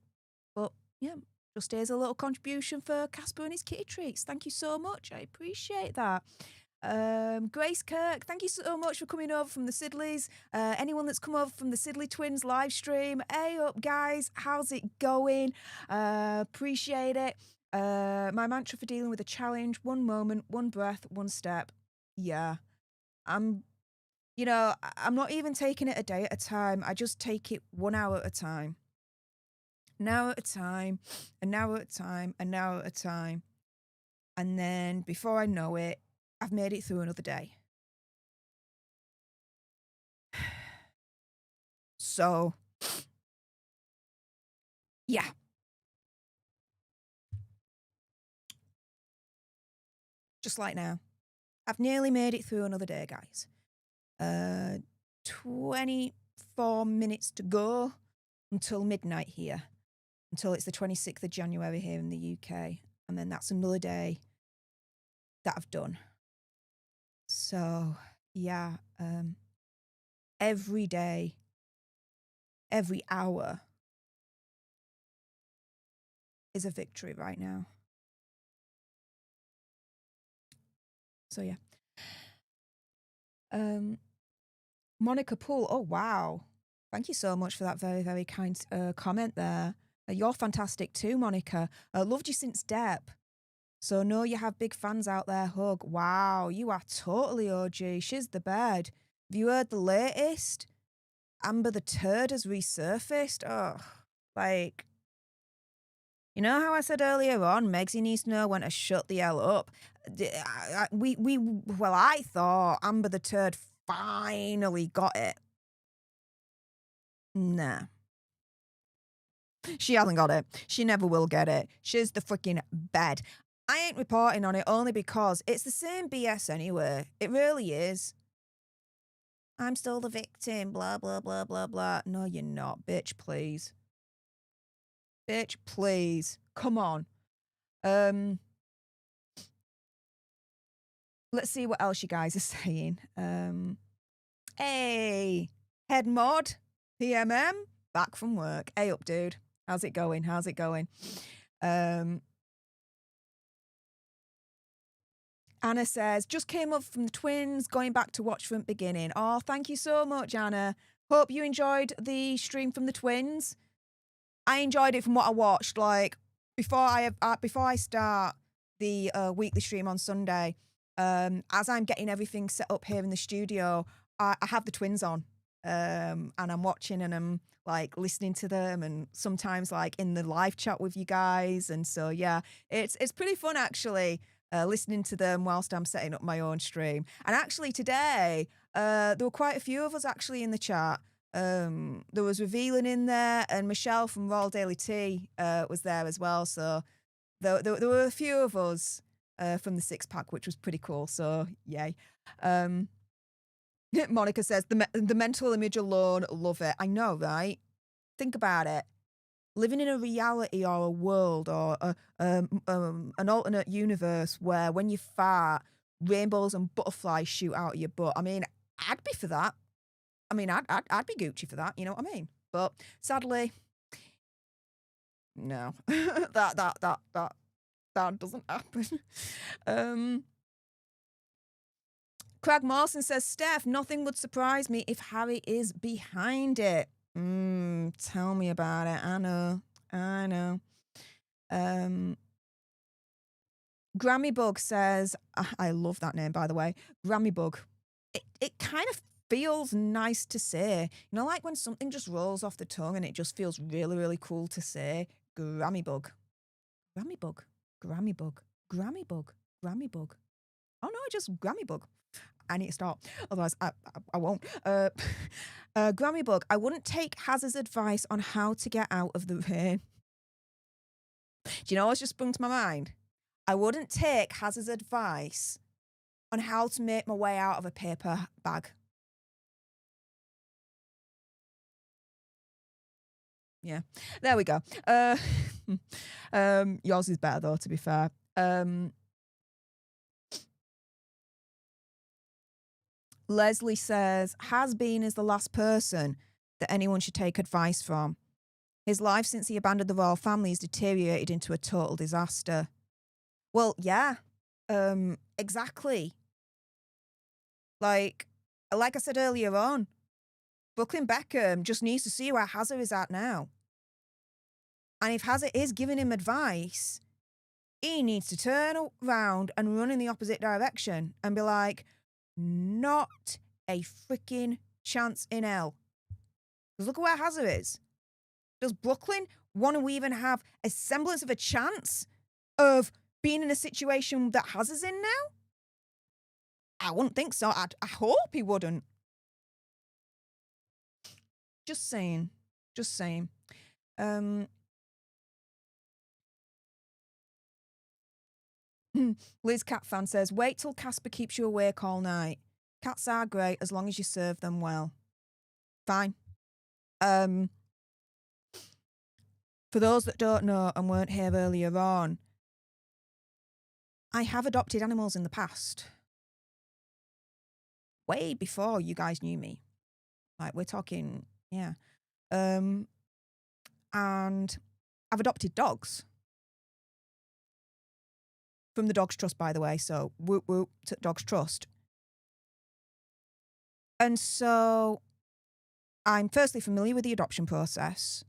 but yeah, just here's a little contribution for Casper and his kitty treats. Thank you so much. I appreciate that. Grace Kirk, thank you so much for coming over from the Sidleys. Anyone that's come over from the Sidley Twins live stream, hey up guys, how's it going? Appreciate it. My mantra for dealing with a challenge: one moment, one breath, one step. Yeah, I'm not even taking it a day at a time. I just take it 1 hour at a time. An hour at a time, an hour at a time, an hour at a time. And then before I know it, I've made it through another day. So, yeah. Just like now. I've nearly made it through another day, guys. 24 minutes to go until midnight here. Until it's the 26th of January here in the UK. And then that's another day that I've done. So, yeah. Every day, every hour is a victory right now. So, yeah. Monica Poole. Oh, wow. Thank you so much for that very, very kind comment there. You're fantastic too, Monica. Loved you since Dep. So know you have big fans out there. Hug. Wow, you are totally OG. She's the bed. Have you heard the latest? Amber the Turd has resurfaced. Oh, like, you know how I said earlier on, Megsy needs to know when to shut the hell up. I thought Amber the Turd finally got it. Nah. She hasn't got it. She never will get it. She's the freaking bed. I ain't reporting on it only because it's the same BS anyway. It really is. I'm still the victim, blah, blah, blah, blah, blah. No, you're not, bitch, please. Bitch, please. Come on. Let's see what else you guys are saying. Hey, Head Mod, PMM, back from work. Hey up, dude. How's it going? How's it going? Anna says, just came up from the Twins, going back to watch from beginning. Oh, thank you so much, Anna. Hope you enjoyed the stream from the Twins. I enjoyed it from what I watched. Like, before I start the weekly stream on Sunday, as I'm getting everything set up here in the studio, I have the twins on, and I'm watching and I'm like listening to them, and sometimes like in the live chat with you guys. And so yeah, it's pretty fun actually, listening to them whilst I'm setting up my own stream. And actually today, there were quite a few of us actually in the chat. There was Revealing in there, and Michelle from Royal Daily Tea was there as well. So there were a few of us from the six pack, which was pretty cool. So yay. Monica says the mental image alone, love it. I know, right? Think about it. Living in a reality or a world or an alternate universe where when you fart, rainbows and butterflies shoot out of your butt. I mean, I'd be for that. I mean, I'd be Gucci for that. You know what I mean? But sadly, no, that doesn't happen. Craig Mawson says, Steph, nothing would surprise me if Harry is behind it. Tell me about it. I know. Grammy Bug says, I love that name, by the way. Grammy Bug. It kind of feels nice to say. You know, like when something just rolls off the tongue and it just feels really, really cool to say. Grammy Bug. Grammy Bug. Grammy Bug. Grammy Bug. Grammy Bug. Oh no, just Grammy Bug. I need to start, otherwise I won't. Grammy Bug, I wouldn't take Haz's advice on how to get out of the rain. Do you know what's just sprung to my mind? I wouldn't take Haz's advice on how to make my way out of a paper bag. Yeah, there we go. Yours is better though, to be fair. Leslie says, Has been is the last person that anyone should take advice from. His life since he abandoned the royal family has deteriorated into a total disaster. Well, yeah, exactly. Like I said earlier on, Brooklyn Beckham just needs to see where Hazard is at now. And if Hazard is giving him advice, he needs to turn around and run in the opposite direction and be like, not a freaking chance in hell. Because look at where Hazard is. Does Brooklyn want to even have a semblance of a chance of being in a situation that Hazard's in now? I wouldn't think so. I hope he wouldn't. Just saying. Liz Cat Fan says, wait till Casper keeps you awake all night. Cats are great as long as you serve them well. Fine. For those that don't know and weren't here earlier on, I have adopted animals in the past. Way before you guys knew me. Like, we're talking, yeah. And I've adopted dogs. From the Dogs Trust, by the way. So, whoop whoop to Dogs Trust. And so, I'm firstly familiar with the adoption process,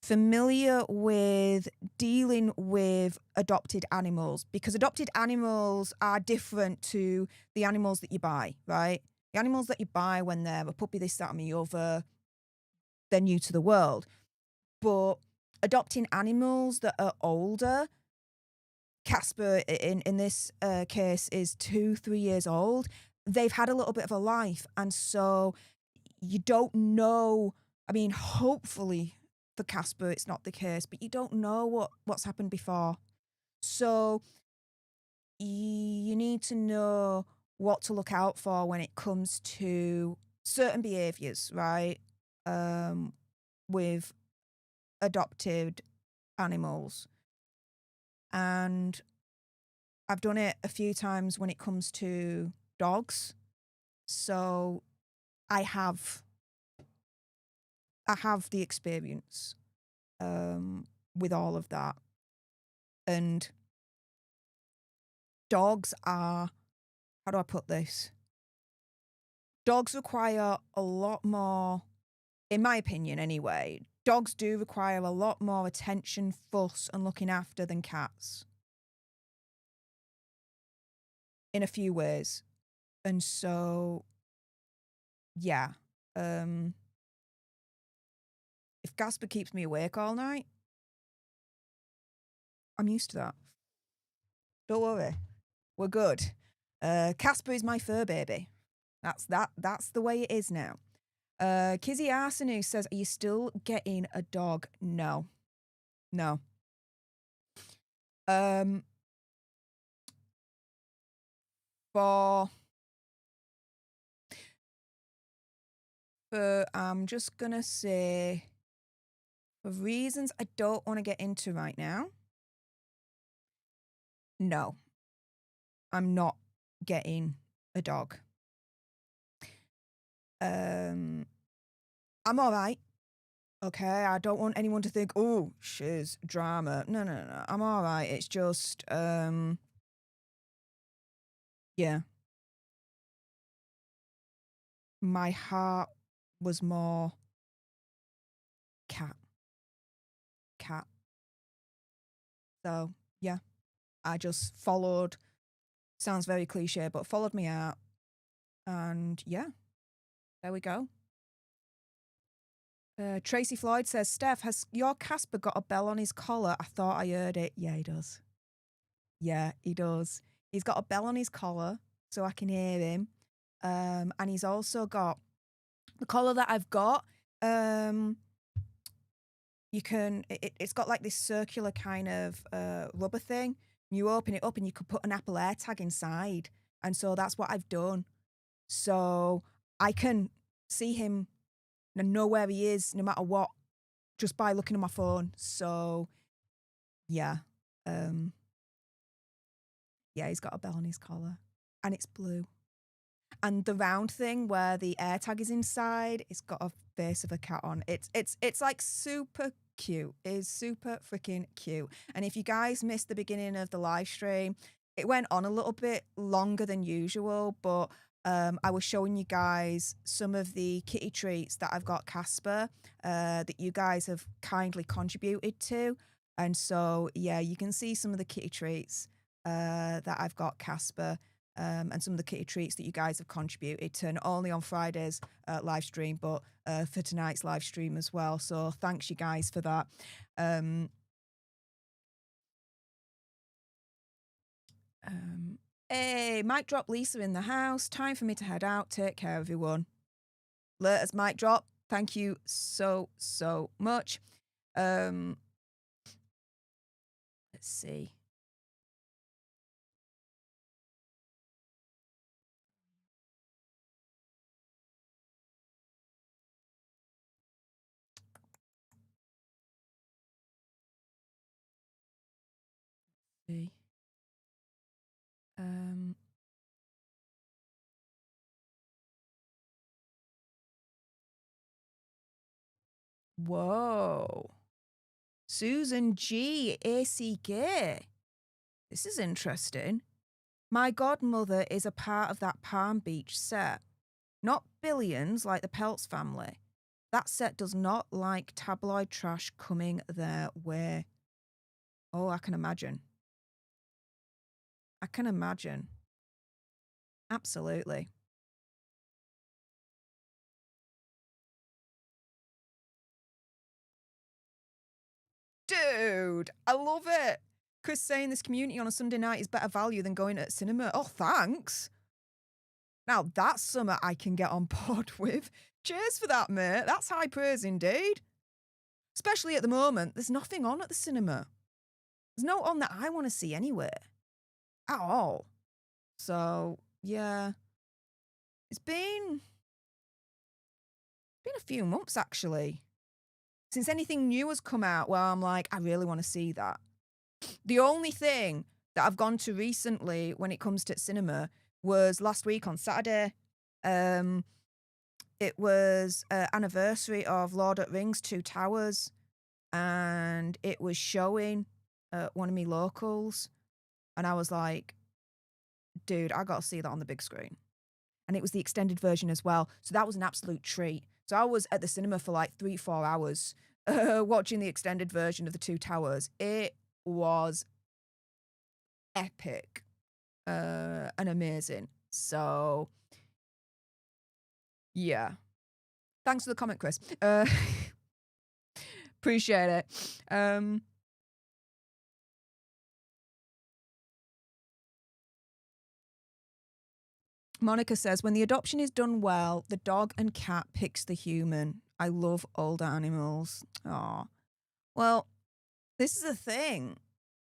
familiar with dealing with adopted animals, because adopted animals are different to the animals that you buy, right? The animals that you buy when they're a puppy, this, that, and the other, they're new to the world. But adopting animals that are older, Casper in this case is 2-3 years old. They've had a little bit of a life, and so you don't know. I mean, hopefully for Casper it's not the case, but you don't know what's happened before. So you need to know what to look out for when it comes to certain behaviors, right? With adopted animals. And I've done it a few times when it comes to dogs. So I have the experience with all of that. And dogs are, how do I put this? Dogs require a lot more, in my opinion anyway, dogs do require a lot more attention, fuss, and looking after than cats. In a few ways. And so yeah. If Gasper keeps me awake all night, I'm used to that. Don't worry. We're good. Casper is my fur baby. That's the way it is now. Kizzy Arsenu says, are you still getting a dog? No. No. For I'm just gonna say, for reasons I don't want to get into right now, no, I'm not getting a dog. I'm all right. Okay, I don't want anyone to think, oh, she's drama. No, no, no, I'm all right. It's just, yeah. My heart was more cat. So, yeah, I just followed, sounds very cliche, but followed me out. And yeah, there we go. Tracy Floyd says, Steph, has your Casper got a bell on his collar? I thought I heard it. Yeah, he does. Yeah, he does. He's got a bell on his collar so I can hear him. And he's also got the collar that I've got. You can, it's got like this circular kind of rubber thing. You open it up and you could put an Apple AirTag inside. And so that's what I've done. So I can see him and know where he is no matter what, just by looking at my phone. So yeah. Yeah, he's got a bell on his collar. And it's blue. And the round thing where the AirTag is inside, it's got a face of a cat on. It's like super cute. It is super freaking cute. And if you guys missed the beginning of the live stream, it went on a little bit longer than usual, but I was showing you guys some of the kitty treats that I've got Casper that you guys have kindly contributed to. And so, yeah, you can see some of the kitty treats that I've got Casper. And some of the kitty treats that you guys have contributed to, not only on Friday's live stream, but for tonight's live stream as well. So thanks you guys for that. Hey, mic drop Lisa in the house. Time for me to head out. Take care, everyone. Laters mic drop. Thank you so much. Let's see. Whoa. Susan G. ACK. This is interesting. My godmother is a part of that Palm Beach set. Not billions like the Peltz family. That set does not like tabloid trash coming their way. Oh, I can imagine. I can imagine. Absolutely. Dude, I love it. Chris saying this community on a Sunday night is better value than going to cinema. Oh, thanks. Now that's something I can get on board with. Cheers for that, mate. That's high praise indeed. Especially at the moment, there's nothing on at the cinema. There's no on that I want to see anywhere. At all. So, yeah. It's been a few months, actually, since anything new has come out where I'm like, I really want to see that. The only thing that I've gone to recently when it comes to cinema was last week on Saturday. It was anniversary of Lord of the Rings 2 Towers, and it was showing one of me locals, and I was like, dude, I got to see that on the big screen. And it was the extended version as well. So that was an absolute treat. So I was at the cinema for like 3-4 hours watching the extended version of the 2 Towers. It was epic and amazing. So Yeah. Thanks for the comment, Chris. Appreciate it. Monica says, when the adoption is done well, the dog and cat picks the human. I love old animals. Aw. Well, this is the thing.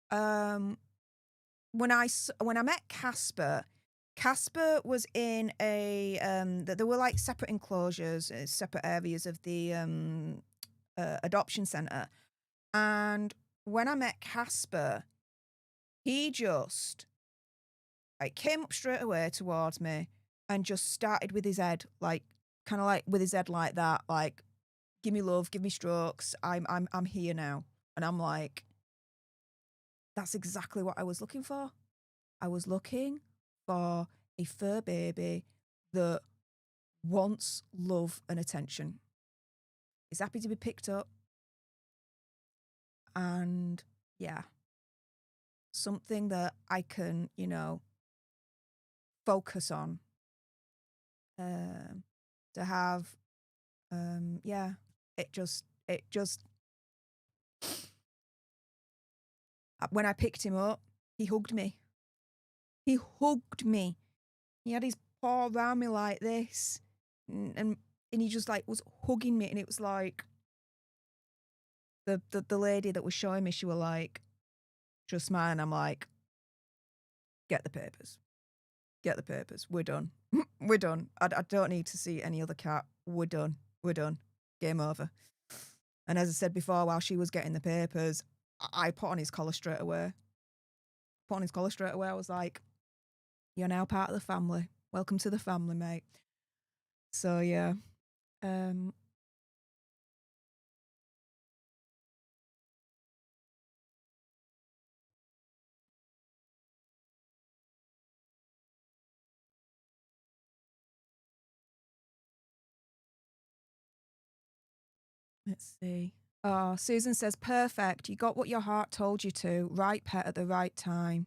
When I met Casper, Casper was in a there were like separate enclosures, separate areas of the adoption center, and when I met Casper, he just like came up straight away towards me and just started with his head like kind of like with his head like that, like give me love, give me strokes. I'm here now, and I'm like, that's exactly what I was looking for. I was looking for a fur baby that wants love and attention, is happy to be picked up, and yeah, something that I can, focus on. To have, yeah, it just, when I picked him up, he hugged me. He hugged me. He had his paw around me like this, and he just like was hugging me, and it was like the lady that was showing me, she was like, just mine. I'm like, get the papers. Get the papers. We're done. We're done. I don't need to see any other cat. We're done. We're done. Game over. And as I said before, while she was getting the papers, I put on his collar straight away. I was like, you're now part of the family. Welcome to the family, mate. So yeah. Let's see. Oh, Susan says, perfect. You got what your heart told you to. Right pet at the right time.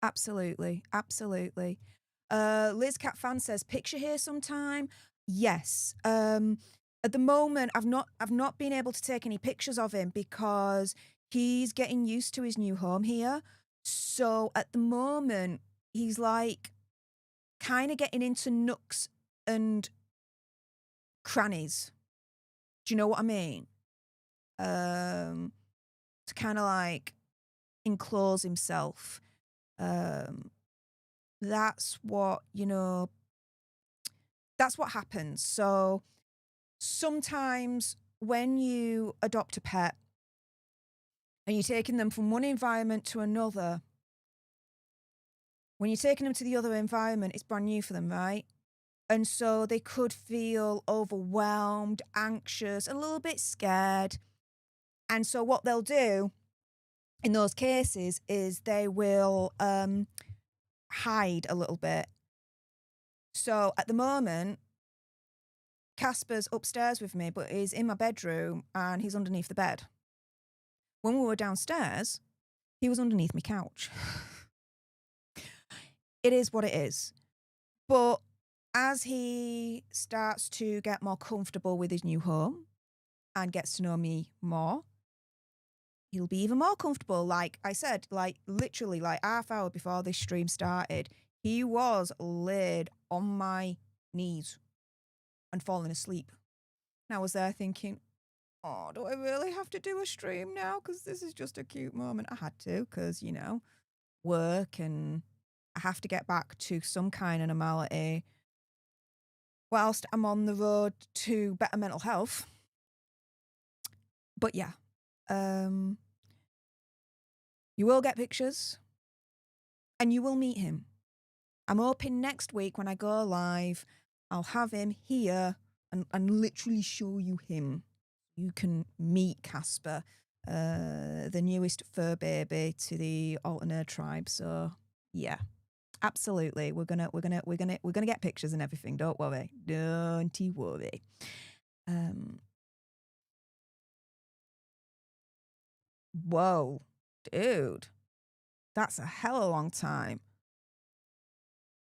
Absolutely. Absolutely. Liz Cat Fan says, picture here sometime. Yes. At the moment, I've not been able to take any pictures of him because he's getting used to his new home here. So at the moment, he's like kind of getting into nooks and crannies. Do you know what I mean? To kind of like enclose himself. That's what, that's what happens. So sometimes when you adopt a pet and you're taking them from one environment to another, when you're taking them to the other environment, it's brand new for them, right? And so they could feel overwhelmed, anxious, a little bit scared. And so what they'll do in those cases is they will hide a little bit. So at the moment, Casper's upstairs with me, but he's in my bedroom and he's underneath the bed. When we were downstairs, he was underneath my couch. It is what it is. But as he starts to get more comfortable with his new home and gets to know me more, he'll be even more comfortable. Like I said, like literally like half hour before this stream started, he was laid on my knees and falling asleep. And I was there thinking, oh, do I really have to do a stream now? Because this is just a cute moment. I had to because, work and I have to get back to some kind of normality whilst I'm on the road to better mental health. But yeah, you will get pictures and you will meet him. I'm hoping next week when I go live, I'll have him here and literally show you him. You can meet Casper, the newest fur baby to the Alter Nerd tribe. So yeah, absolutely. We're gonna get pictures and everything. Don't worry. Don't you worry. Whoa, dude. That's a hell of a long time.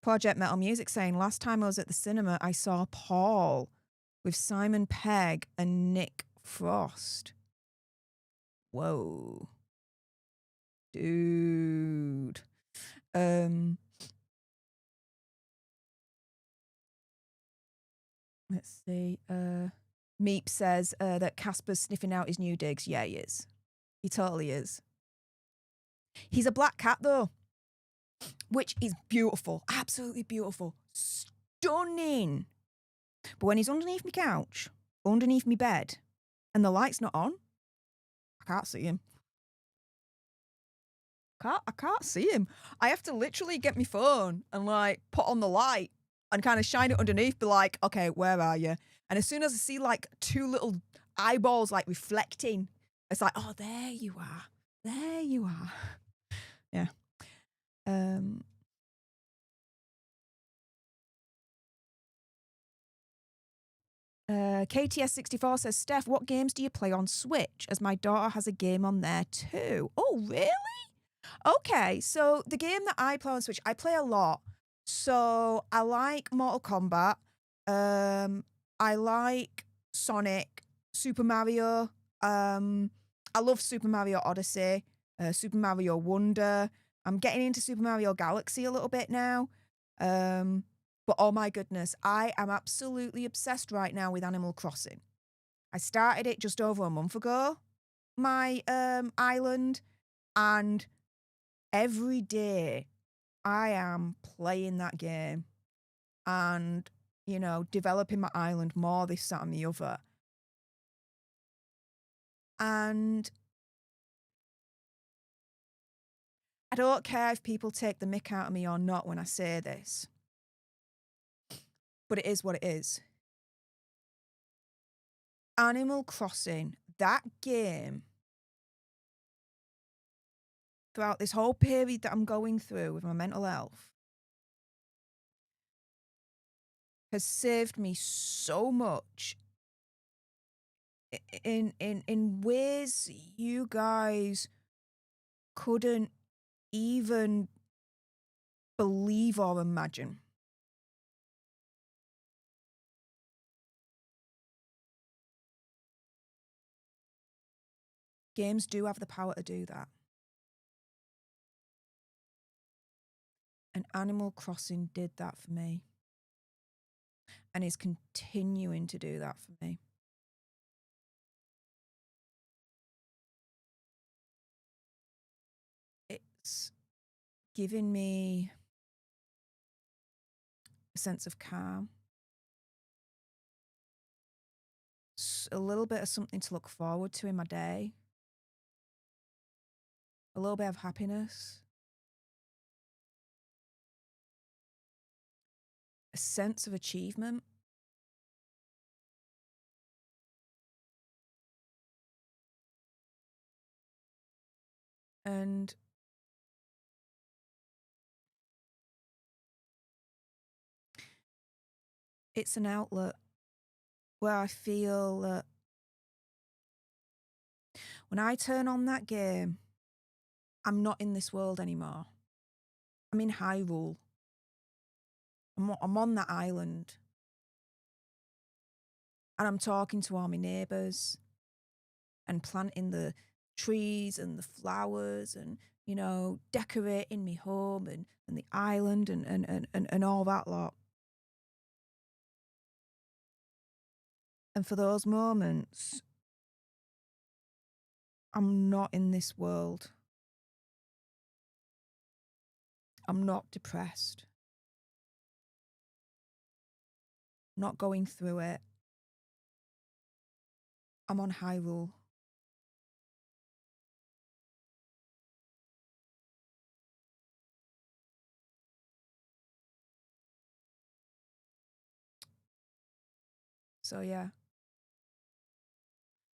Project Metal Music saying, last time I was at the cinema, I saw Paul with Simon Pegg and Nick Frost. Whoa. Dude. Let's see. Meep says that Casper's sniffing out his new digs. Yeah, he is. He totally is. He's a black cat, though, which is beautiful. Absolutely beautiful. Stunning. But when he's underneath my couch, underneath my bed, and the light's not on, I can't see him. I can't see him. I have to literally get my phone and like put on the light and kind of shine it underneath, be like, okay, where are you? And as soon as I see like two little eyeballs like reflecting, it's like, oh, there you are. There you are. Yeah. KTS64 says, Steph, what games do you play on Switch? As my daughter has a game on there too. Oh, really? Okay, so the game that I play on Switch, I play a lot. So I like Mortal Kombat. I like Sonic, Super Mario. I love Super Mario Odyssey, Super Mario Wonder. I'm getting into Super Mario Galaxy a little bit now. But oh my goodness, I am absolutely obsessed right now with Animal Crossing. I started it just over a month ago, my island, and every day I am playing that game and, you know, developing my island more, this, that, and the other. And I don't care if people take the mick out of me or not when I say this, but it is what it is. Animal Crossing, that game, throughout this whole period that I'm going through with my mental health, has saved me so much in ways you guys couldn't even believe or imagine. Games do have the power to do that. And Animal Crossing did that for me. And is continuing to do that for me. It's giving me a sense of calm. A little bit of something to look forward to in my day. A little bit of happiness. A sense of achievement. And it's an outlet where I feel that when I turn on that game, I'm not in this world anymore. I'm in Hyrule. I'm on that island. And I'm talking to all my neighbours and planting the trees and the flowers and, you know, decorating my home and the island and all that lot. And for those moments, I'm not in this world. I'm not depressed. Not going through it. I'm on Hyrule. So yeah,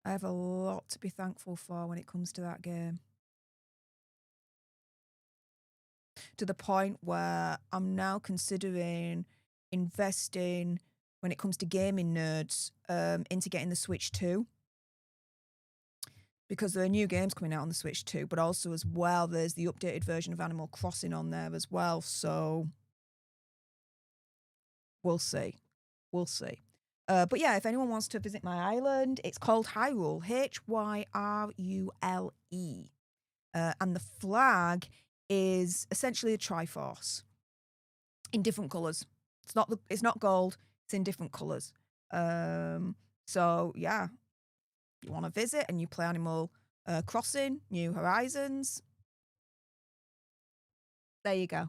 I have a lot to be thankful for when it comes to that game. To the point where I'm now considering investing, when it comes to gaming nerds, into getting the Switch 2. Because there are new games coming out on the Switch 2, but also as well, there's the updated version of Animal Crossing on there as well. So We'll see. We'll see. But yeah, if anyone wants to visit my island, it's called Hyrule, Hyrule. And the flag is essentially a Triforce in different colours. It's not gold. It's in different colours. So yeah, you want to visit and you play Animal Crossing, New Horizons. There you go.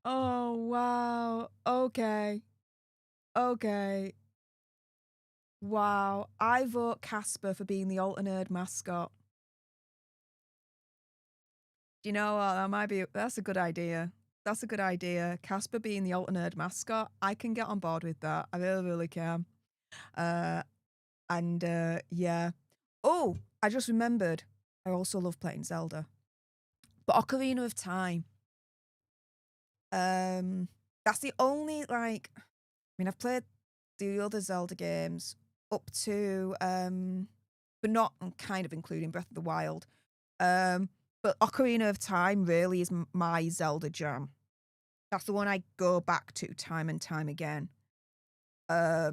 Oh wow. Okay. Wow. I vote Casper for being the Alter Nerd mascot. Do you know what? That's a good idea. That's a good idea. Casper being the Alter Nerd mascot. I can get on board with that. I really, really can. Yeah. Oh, I just remembered. I also love playing Zelda. But Ocarina of Time. That's the only, like, I mean, I've played the other Zelda games up to, but not kind of including Breath of the Wild. But Ocarina of Time really is my Zelda jam. That's the one I go back to time and time again. I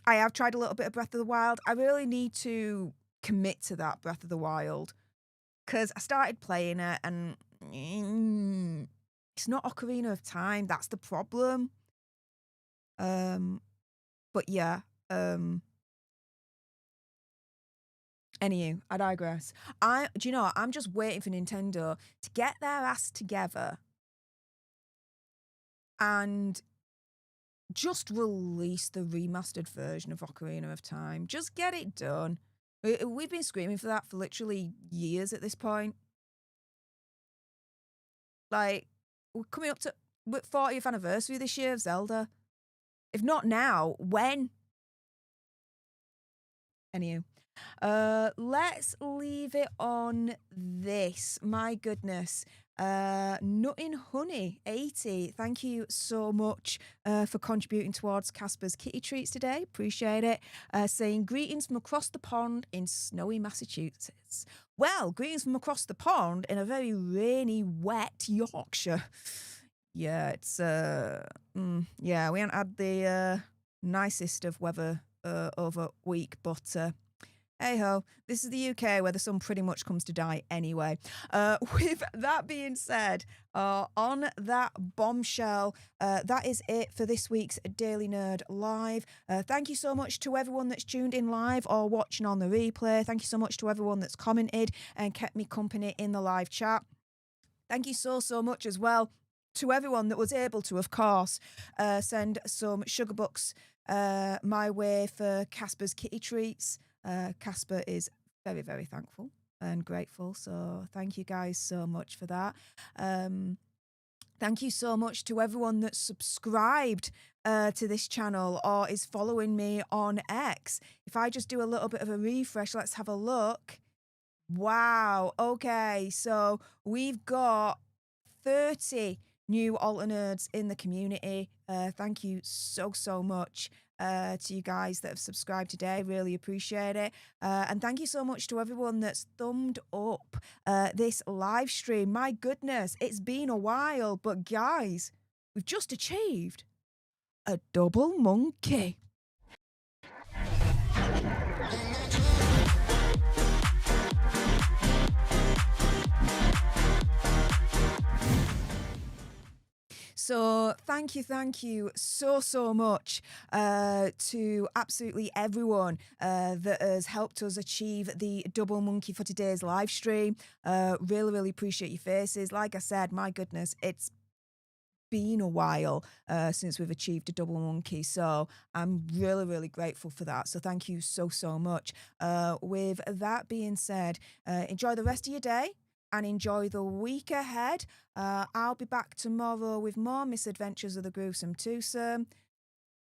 have tried a little bit of Breath of the Wild. I really need to commit to that Breath of the Wild because I started playing it and it's not Ocarina of Time. That's the problem. But yeah. Anywho, I digress. Do you know what? I'm just waiting for Nintendo to get their ass together and just release the remastered version of Ocarina of Time. Just get it done. We've been screaming for that for literally years at this point. Like, we're coming up to 40th anniversary this year of Zelda. If not now, when? Anywho. Let's leave it on this. My goodness. Nuttin Honey 80. Thank you so much for contributing towards Casper's Kitty Treats today. Appreciate it. Saying greetings from across the pond in snowy Massachusetts. Well, greetings from across the pond in a very rainy, wet Yorkshire. Yeah, it's yeah, we haven't had the nicest of weather over week, but hey ho, this is the UK where the sun pretty much comes to die anyway. With that being said, on that bombshell, that is it for this week's Daily Nerd Live. Thank you so much to everyone that's tuned in live or watching on the replay. Thank you so much to everyone that's commented and kept me company in the live chat. Thank you so much as well to everyone that was able to, of course, send some sugar bucks my way for Casper's Kitty Treats. Casper is very, very thankful and grateful. So thank you guys so much for that. Thank you so much to everyone that's subscribed to this channel or is following me on X. If I just do a little bit of a refresh, let's have a look. Wow. Okay. So we've got 30 new Alter Nerds in the community. Thank you so much to you guys that have subscribed today. Really appreciate it. And thank you so much to everyone that's thumbed up this live stream. My goodness, it's been a while, but guys, we've just achieved a double monkey. So thank you so much to absolutely everyone that has helped us achieve the double monkey for today's live stream. Really appreciate your faces. Like I said, my goodness, it's been a while since we've achieved a double monkey, so I'm really grateful for that. So thank you so much. With that being said, enjoy the rest of your day and enjoy the week ahead. I'll be back tomorrow with more misadventures of the gruesome twosome.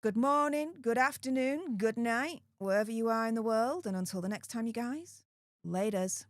Good morning, good afternoon, good night, wherever you are in the world, and until the next time, you guys, laters.